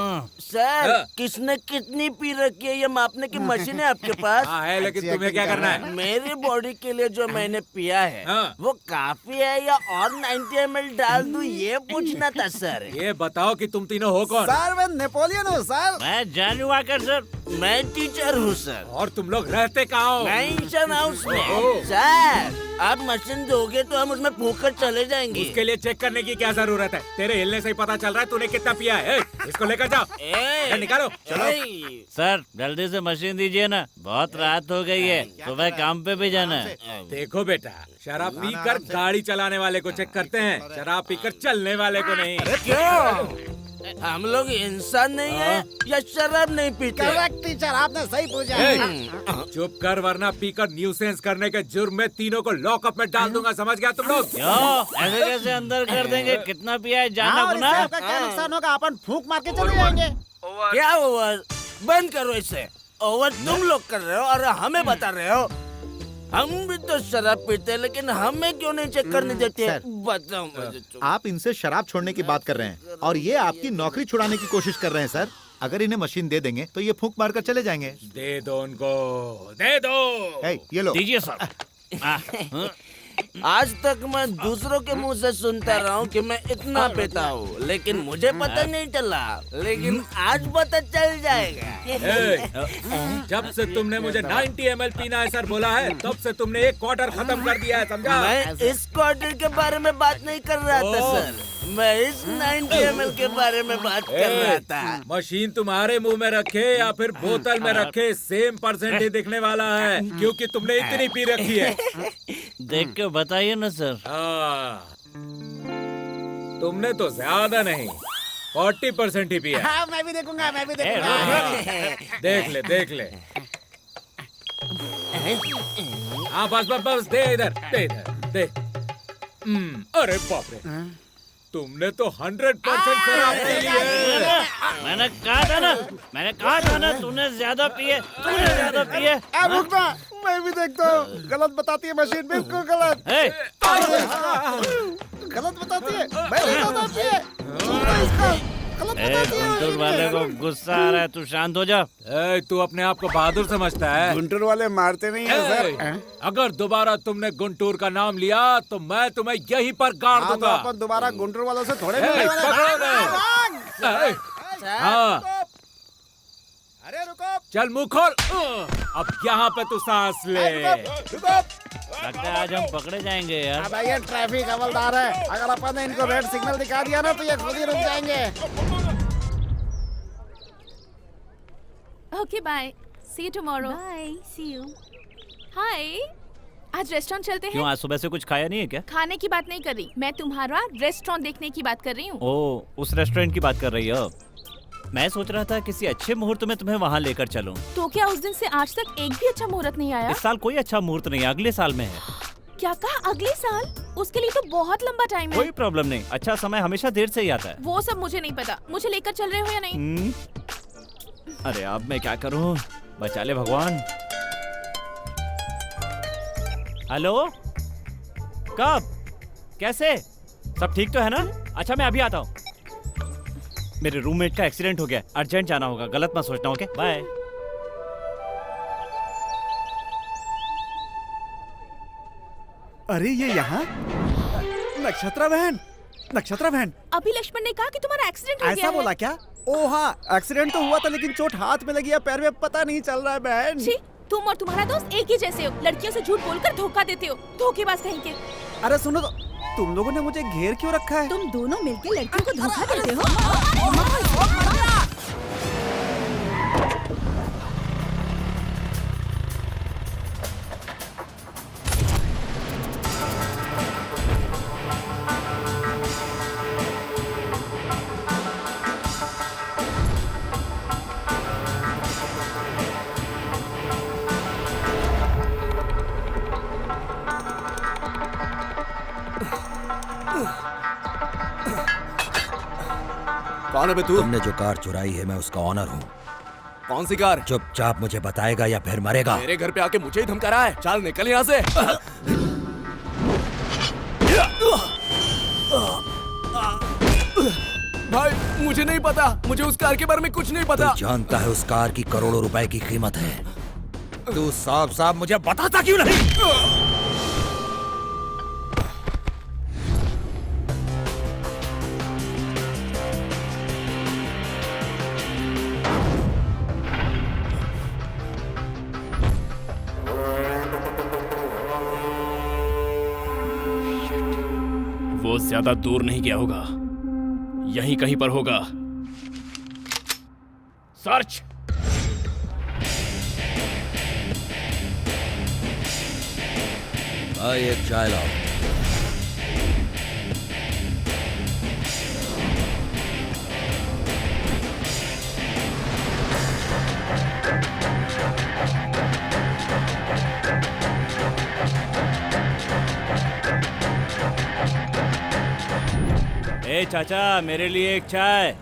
सर, किसने कितनी पी रखी है ये मापने की मशीन है आपके पास? हाँ है, लेकिन तुम्हें क्या करना है? मेरी बॉडी के लिए जो मैंने पिया है वो काफी है या और 90 ml डाल दूं, ये पूछना था सर। ये बताओ कि तुम तीनों हो कौन? सर मैं नेपोलियन हूँ सर। मैं जॉनी वॉकर सर। मैं टीचर हूँ सर। और तुम लोग रहते कहाँ हो? मेंशन हाउस में। सर आप मशीन दोगे तो हम उसमें फूंक कर चले जाएंगे। उसके लिए चेक करने की क्या जरूरत है? तेरे हिलने से ही पता चल रहा है तूने कितना पिया है। इसको लेकर जाओ। निकालो। चलो सर, जल्दी से मशीन दीजिए ना, बहुत रात हो गई है, सुबह काम पे भी जाना है। देखो बेटा, शराब पीकर गाड़ी चलाने वाले को चेक करते हैं, शराब पीकर चलने वाले को नहीं। क्यों? हम लोग इंसान नहीं है या शराब नहीं पीते? करेक्ट टीचर, आपने सही पूछा। चुप कर, वरना पीकर न्यूसेंस करने के जुर्म में तीनों को लॉकअप में डाल दूंगा, समझ गया तुम लोग? क्यों? ऐसे कैसे अंदर कर देंगे? कितना पिया है जानना हाँ, गुना? आपका क्या नुकसान होगा? अपन फूंक मार के चले जाएंगे। क्या ओवर? बंद करो इसे। ओवर तुम लोग कर रहे हो और हमें बता रहे हो। हम भी तो शराब पीते हैं, लेकिन हमें क्यों नहीं चेक करने देते? बताओ मुझे। आप इनसे शराब छोड़ने की बात कर रहे हैं और ये आपकी नौकरी छुड़ाने की कोशिश कर रहे हैं सर। अगर इन्हें मशीन दे देंगे तो ये फूंक मारकर चले जाएंगे। दे दो उनको, दे दो। ये लो। दीजिए सर। आज तक मैं दूसरों के मुंह से सुनता रहा हूँ कि मैं इतना पीता हूँ, लेकिन मुझे पता नहीं चला। लेकिन आज पता चल जाएगा। जब से तुमने मुझे 90 ml पीना है सर बोला है, तब से तुमने एक क्वार्टर खत्म कर दिया है, समझा? मैं इस क्वार्टर के बारे में बात नहीं कर रहा था सर, मैं इस 90 ml के बारे में बात कर रहा था। मशीन तुम्हारे मुंह में रखे या फिर बोतल में रखे, सेम परसेंट ही दिखने वाला है, क्योंकि तुमने इतनी पी रखी है। देख के बताइए ना सर। तुमने तो ज्यादा नहीं, 40% ही पिया। हाँ, मैं भी देखूंगा, मैं भी देखूंगा। देख ले। हाँ बस दे इधर, दे। अरे बाप रे, तुमने तो 100% शराब पी ली है। मैंने कहा था ना तूने ज्यादा पिए। रुकना, मैं भी देखता हूँ। गलत बताती है मशीन, बिल्कुल गलत। गलत बताती है, मैं बताती है। गुंटूर वाले को गुस्सा आ रहा है, तू शांत हो जा। तू अपने आप को बहादुर समझता है? गुंटूर वाले मारते नहीं है सर। अगर दोबारा तुमने गुंटूर का नाम लिया तो मैं तुम्हें यहीं पर गाड़ दूंगा। तो अपन दोबारा गुंटूर वालों से थोड़े मिलने वाले। हाँ, अरे रुको, चल मुंह खोल। अब यहाँ पे तू सांस ले। लगता है आज हम पकड़े जाएंगे यार। अब ये ट्रैफिक हवलदार है, अगर अपन ने इनको रेड सिग्नल दिखा दिया ना तो ये खुद ही रुक जाएंगे। Okay bye, see you tomorrow. Bye, see you. Hi, आज रेस्टोरेंट चलते क्यों, हैं? आज सुबह से कुछ खाया नहीं है क्या? खाने की बात नहीं कर रही, मैं तुम्हारा रेस्टोरेंट देखने की बात कर रही हूँ। ओ, उस रेस्टोरेंट की बात कर रही हो? मैं सोच रहा था किसी अच्छे मुहूर्त में तुम्हें वहाँ लेकर चलूं। तो क्या उस दिन से आज तक एक भी अच्छा मुहूर्त नहीं आया? इस साल कोई अच्छा मुहूर्त नहीं, अगले साल में है। क्या कहा, अगले साल? उसके लिए तो बहुत लंबा टाइम है। कोई प्रॉब्लम नहीं, अच्छा समय हमेशा देर से ही आता है। वो सब मुझे नहीं पता, मुझे लेकर चल रहे हो या नहीं? अरे अब मैं क्या करूं, बचा ले भगवान। हेलो, कब, कैसे, सब ठीक तो है ना? अच्छा मैं अभी आता हूँ। मेरे रूममेट का एक्सीडेंट हो गया, अर्जेंट जाना होगा, गलत मत सोचना। Okay bye. अरे ये यहाँ नक्षत्रा बहन। अभी लक्ष्मण ने कहा कि तुम्हारा एक्सीडेंट हो गया ऐसा बोला क्या? ओ हाँ, एक्सीडेंट तो हुआ था, लेकिन चोट हाथ में लगी है, पैर में पता नहीं चल रहा है बहन। छी, तुम और तुम्हारा दोस्त एक ही जैसे हो, लड़कियों से झूठ बोलकर धोखा देते हो, धोखेबाज कहीं के। अरे सुनो तो, तुम लोगों ने मुझे घेर क्यों रखा है? तुम दोनों मिलकर लड़कियों को धोखा देते हो। कौन है बे तू? तुमने जो कार चुराई है मैं उसका ऑनर हूँ। कौन सी कार? चुपचाप मुझे बताएगा या फिर मरेगा। मेरे घर पे आके मुझे ही धमका रहा है, चल निकल यहाँ से। भाई मुझे नहीं पता, मुझे उस कार के बारे में कुछ नहीं पता। तू जानता है उस कार की करोड़ों रुपए की कीमत है, तू साफ मुझे बताता क्यों नहीं? वो ज्यादा दूर नहीं गया होगा, यहीं कहीं पर होगा। सर्च। भाई एक चाय लाओ। ए चाचा, मेरे लिए एक चाय।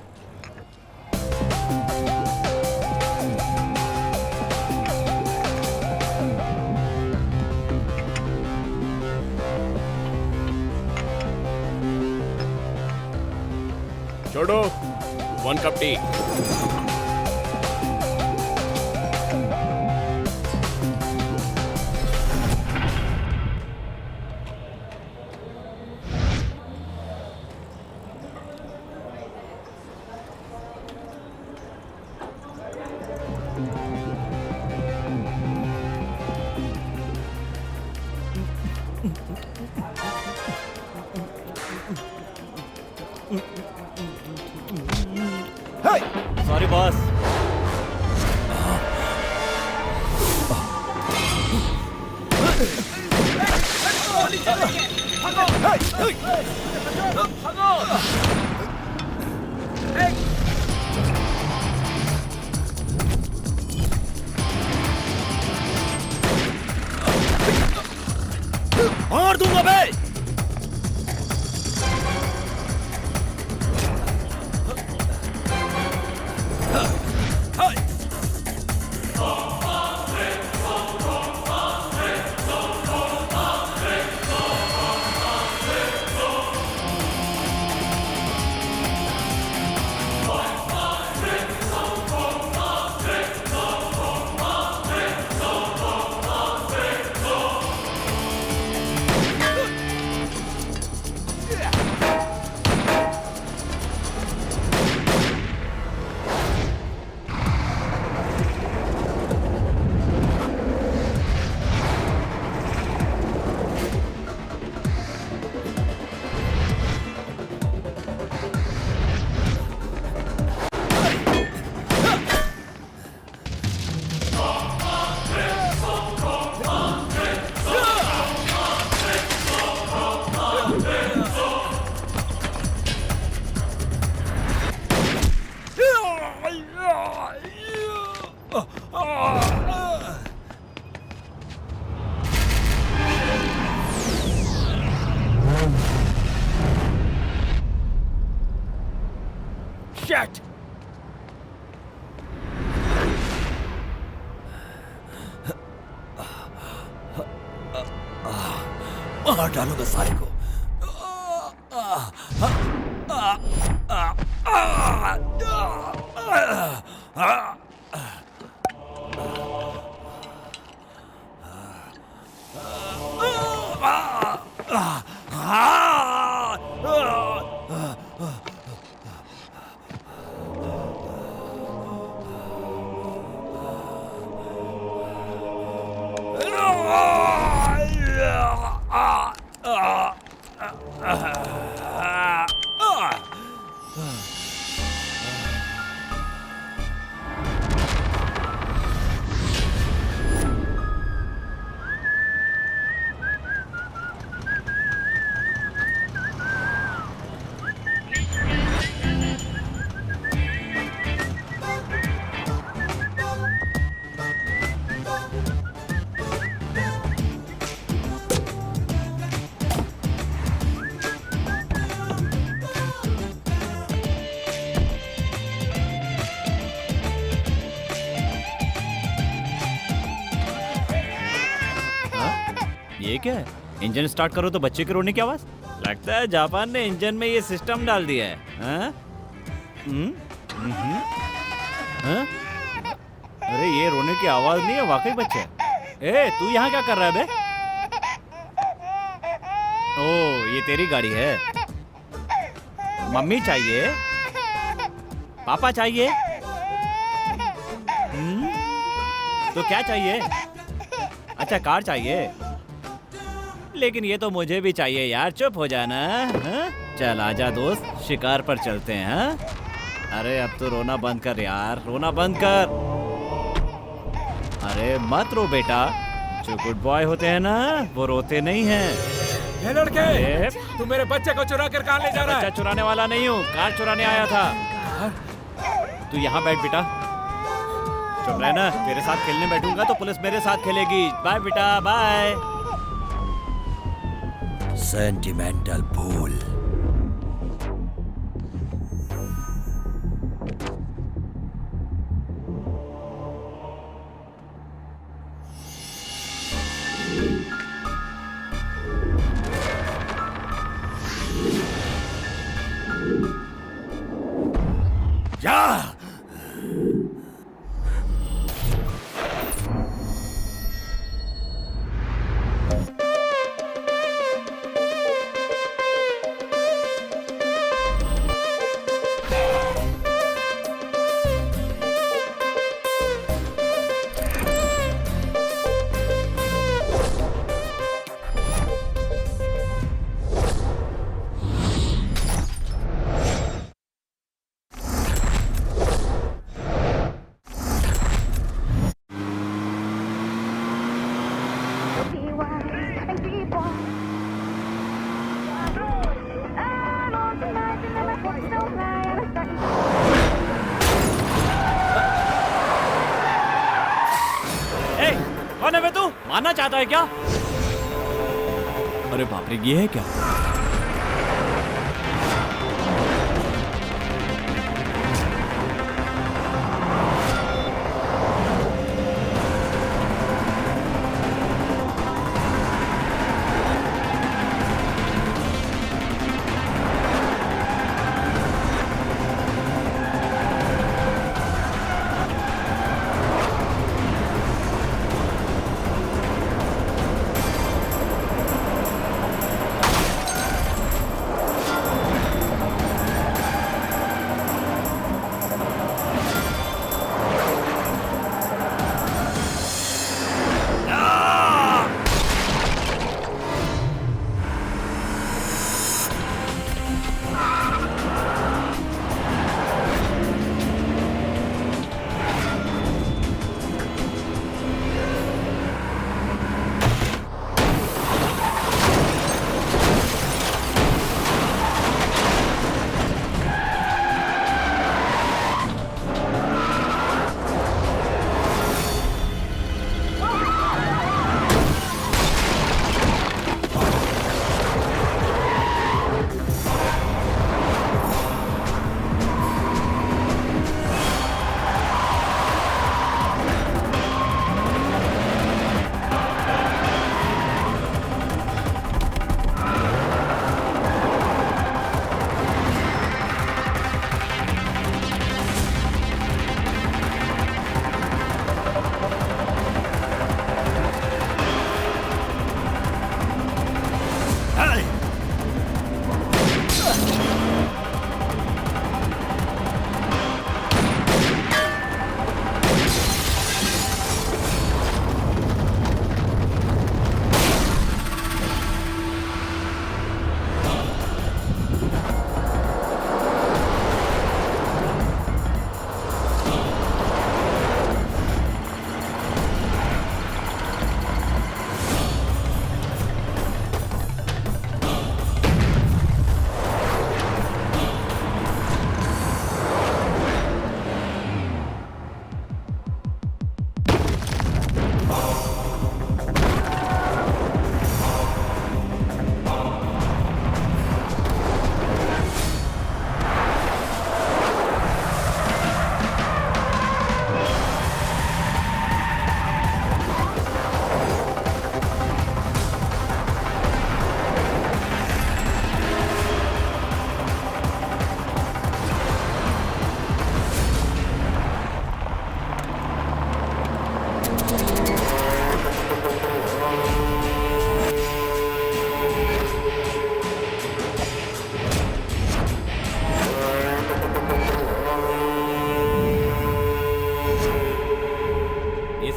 छोड़ो, 1 कप टी। Sorry boss. मार दूंगा बे। Shit! मार डालूंगा सारे को। ये क्या है? इंजन स्टार्ट करो तो बच्चे के रोने की आवाज। लगता है जापान ने इंजन में ये सिस्टम डाल दिया है। हाँ? हाँ? अरे ये रोने की आवाज नहीं है, वाकई बच्चे। ए तू यहाँ क्या कर रहा है बे? ओ ये तेरी गाड़ी है। मम्मी चाहिए, पापा चाहिए। तो क्या चाहिए? अच्छा कार चाहिए, लेकिन ये तो मुझे भी चाहिए यार। चुप हो जाना। हाँ? चल आजा दोस्त, शिकार पर चलते हैं। हाँ? अरे अब तो रोना बंद कर यार, रोना बंद कर। अरे मत रो बेटा, जो गुड बॉय होते हैं ना वो रोते नहीं हैं। ये लड़के, तू मेरे बच्चे को चुरा कर कहाँ ले जा रहा है? बच्चा चुराने वाला नहीं हूँ, कार चुराने आया था। तू यहाँ बैठ बेटा, चुप रहना। तेरे साथ खेलने बैठूंगा तो पुलिस मेरे साथ खेलेगी। बाय बेटा, बाय। सेंटिमेंटल फूल। जा। ए, कौन है बे तू? मारना चाहता है क्या? अरे बाप रे, ये है क्या?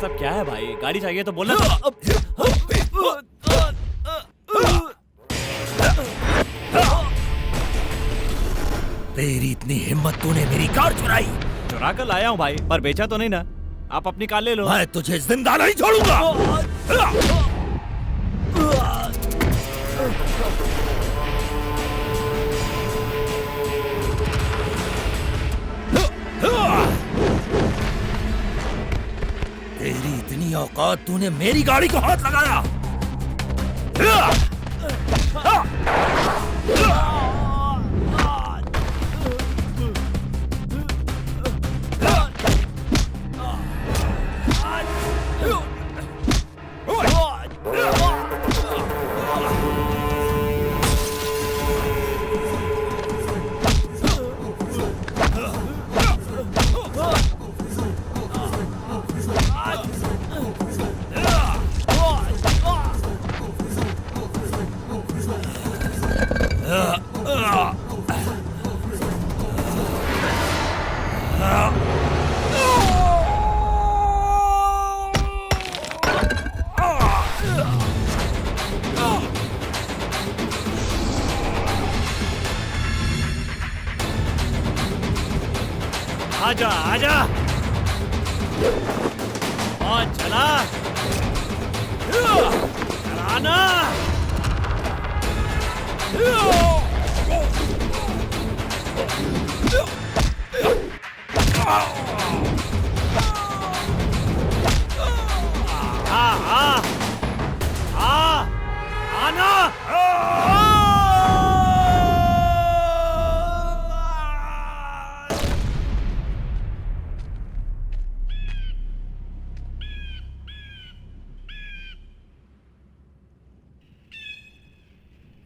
सब क्या है भाई? गाड़ी चाहिए तो बोलना। तेरी इतनी हिम्मत, तूने मेरी कार चुराई? चुरा कर लाया हूँ भाई, पर बेचा तो नहीं ना। आप अपनी कार ले लो। मैं तुझे जिंदा नहीं छोड़ूंगा। तेरी इतनी औकात, तूने मेरी गाड़ी को हाथ लगाया। आजा आजा और चला चलाना।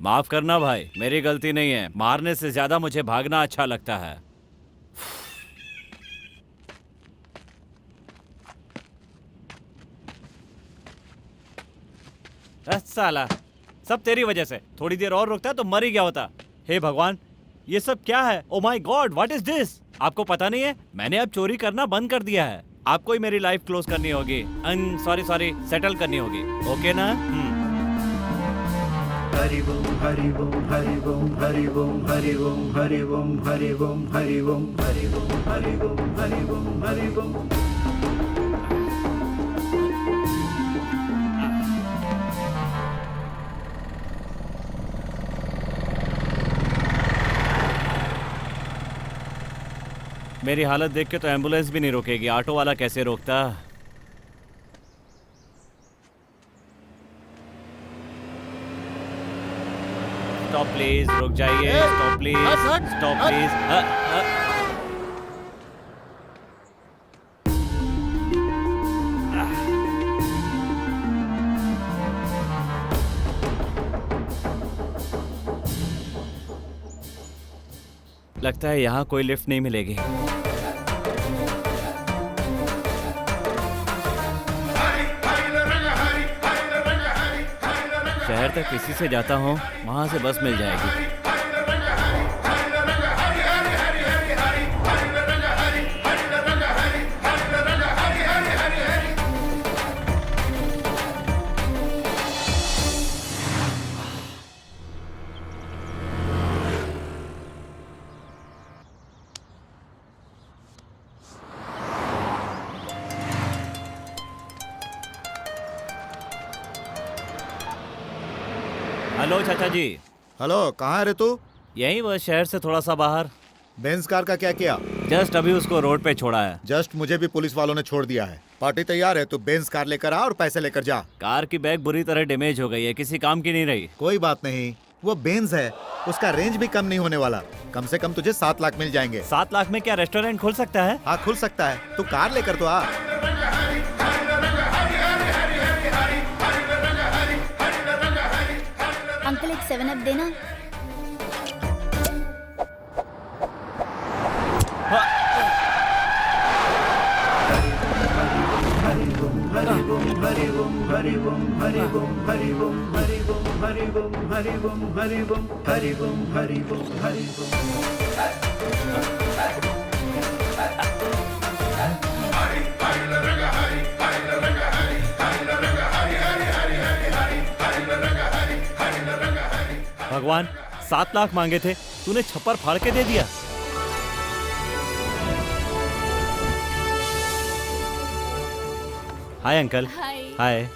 माफ करना भाई, मेरी गलती नहीं है। मारने से ज्यादा मुझे भागना अच्छा लगता है। साला, सब तेरी वजह से। थोड़ी देर और रुकता तो मर ही गया होता। हे भगवान, ये सब क्या है? Oh my God, what is this? आपको पता नहीं है, मैंने अब चोरी करना बंद कर दिया है। आपको ही मेरी लाइफ क्लोज करनी होगी। सॉरी सेटल करनी होगी। ओके ना? हरि ओम हरि ओम हरि ओम हरि ओम हरि ओम हरि ओम हरि ओम हरि ओम हरि ओम हरि ओम हरि ओम हरि ओम। मेरी हालत देख के तो एम्बुलेंस भी नहीं रोकेगी, ऑटो वाला कैसे रोकता? स्टॉप प्लीज, रुक जाइए। Stop please, stop please. लगता है यहाँ कोई लिफ्ट नहीं मिलेगी। शहर तक किसी से जाता हूँ, वहां से बस मिल जाएगी। हेलो चाचा जी। हेलो, कहाँ है रे तू? यहीं बस शहर से थोड़ा सा बाहर। बेंज कार का क्या किया? जस्ट अभी उसको रोड पे छोड़ा है। जस्ट मुझे भी पुलिस वालों ने छोड़ दिया है। पार्टी तैयार है, तू बेंज कार लेकर आ और पैसे लेकर जा। कार की बैग बुरी तरह डैमेज हो गई है, किसी काम की नहीं रही। कोई बात नहीं, वो बेंज है, उसका रेंज भी कम नहीं होने वाला। कम से कम तुझे 7 लाख मिल जाएंगे। 7 लाख में क्या रेस्टोरेंट खुल सकता है? हाँ खुल सकता है, तू कार लेकर तो आ। अंकल एक 7 अप देना। भगवान, 7 लाख मांगे थे, तूने छप्पर फाड़ के दे दिया। Hi uncle. हाय।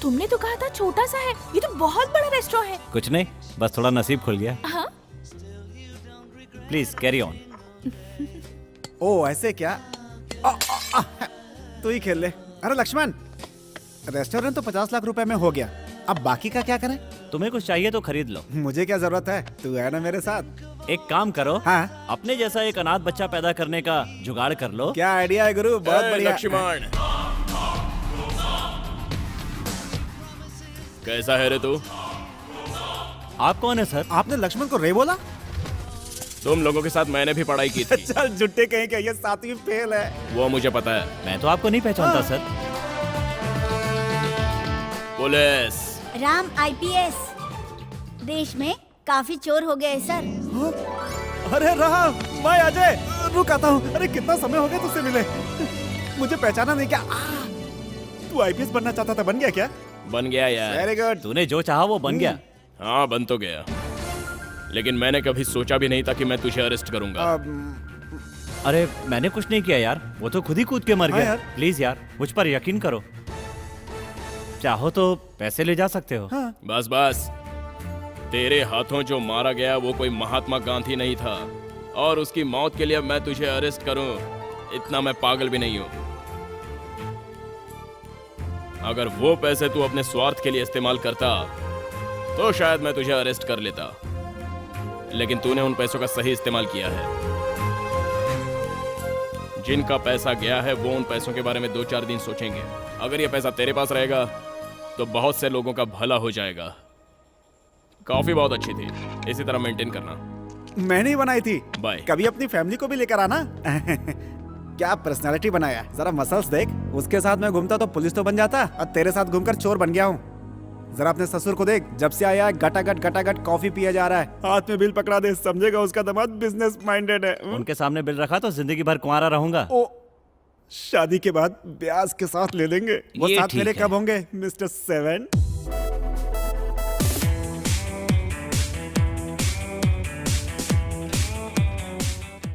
तुमने तो कहा था छोटा सा है, ये तो बहुत बड़ा रेस्टोरेंट है। कुछ नहीं, बस थोड़ा नसीब खुल गया। हाँ? Please carry on. ओ ऐसे क्या? तू ही खेल ले। अरे लक्ष्मण, रेस्टोरेंट तो 50 लाख रुपए में हो गया, अब बाकी का क्या करें? तुम्हें कुछ चाहिए तो खरीद लो। मुझे क्या जरूरत है, तू है ना मेरे साथ। एक काम करो। हाँ? अपने जैसा एक अनाथ बच्चा पैदा करने का जुगाड़ कर लो। क्या आइडिया है गुरु, बहुत बढ़िया। लक्ष्मण, कैसा है रे तू? आप कौन है सर? आपने लक्ष्मण को रे बोला? तुम लोगों के साथ मैंने भी पढ़ाई की थी। चल झुट्टे कहीं के, ये 7वीं फेल है। वो मुझे पता है। मैं तो आपको नहीं पहचानता सर। पुलिस। राम IPS। देश में काफी चोर हो गए सर। अरे राम, मैं अजय, रुक आता हूँ। अरे कितना समय हो गया तुझसे मिले, मुझे पहचाना नहीं क्या? तू IPS बनना चाहता था, बन गया क्या? बन गया यार। Very good. तूने जो चाहा वो बन गया। हाँ बन तो गया, लेकिन मैंने कभी सोचा भी नहीं था कि मैं तुझे अरेस्ट करूंगा। अरे मैंने कुछ नहीं किया यार, वो तो खुद ही कूद के मर हाँ गया। यार। प्लीज यार मुझ पर यकीन करो, चाहो तो पैसे ले जा सकते हो। हाँ। बस बस, तेरे हाथों जो मारा गया वो कोई महात्मा गांधी नहीं था, और उसकी मौत के लिए मैं तुझे अरेस्ट करूं, इतना मैं पागल भी नहीं हूं। अगर वो पैसे तू अपने स्वार्थ के लिए इस्तेमाल करता तो शायद मैं तुझे अरेस्ट कर लेता, लेकिन तूने उन पैसों का सही इस्तेमाल किया है। जिनका पैसा गया है वो उन पैसों के बारे में 2-4 दिन सोचेंगे। अगर ये पैसा तेरे पास रहेगा तो बहुत से लोगों का भला हो जाएगा। कॉफी बहुत अच्छी थी, इसी तरह मेंटेन करना। मैंने ही बनाई थी। बाय। कभी अपनी फैमिली को भी लेकर आना। क्या पर्सनालिटी बनाया, जरा मसल्स देख। उसके साथ मैं घूमता तो पुलिस तो बन जाता, और तेरे साथ घूमकर चोर बन गया हूँ। जरा अपने ससुर को देख, जब से आया है गटागट कॉफी पिया जा रहा है। हाथ में बिल पकड़ा दे, समझेगा उसका दामाद बिजनेस माइंडेड है। उनके सामने बिल रखा तो जिंदगी भर कुंवारा रहूंगा। ओ, शादी के बाद ब्याज के साथ ले लेंगे। वो ये साथ ठीक मेरे है। कब होंगे मिस्टर 7?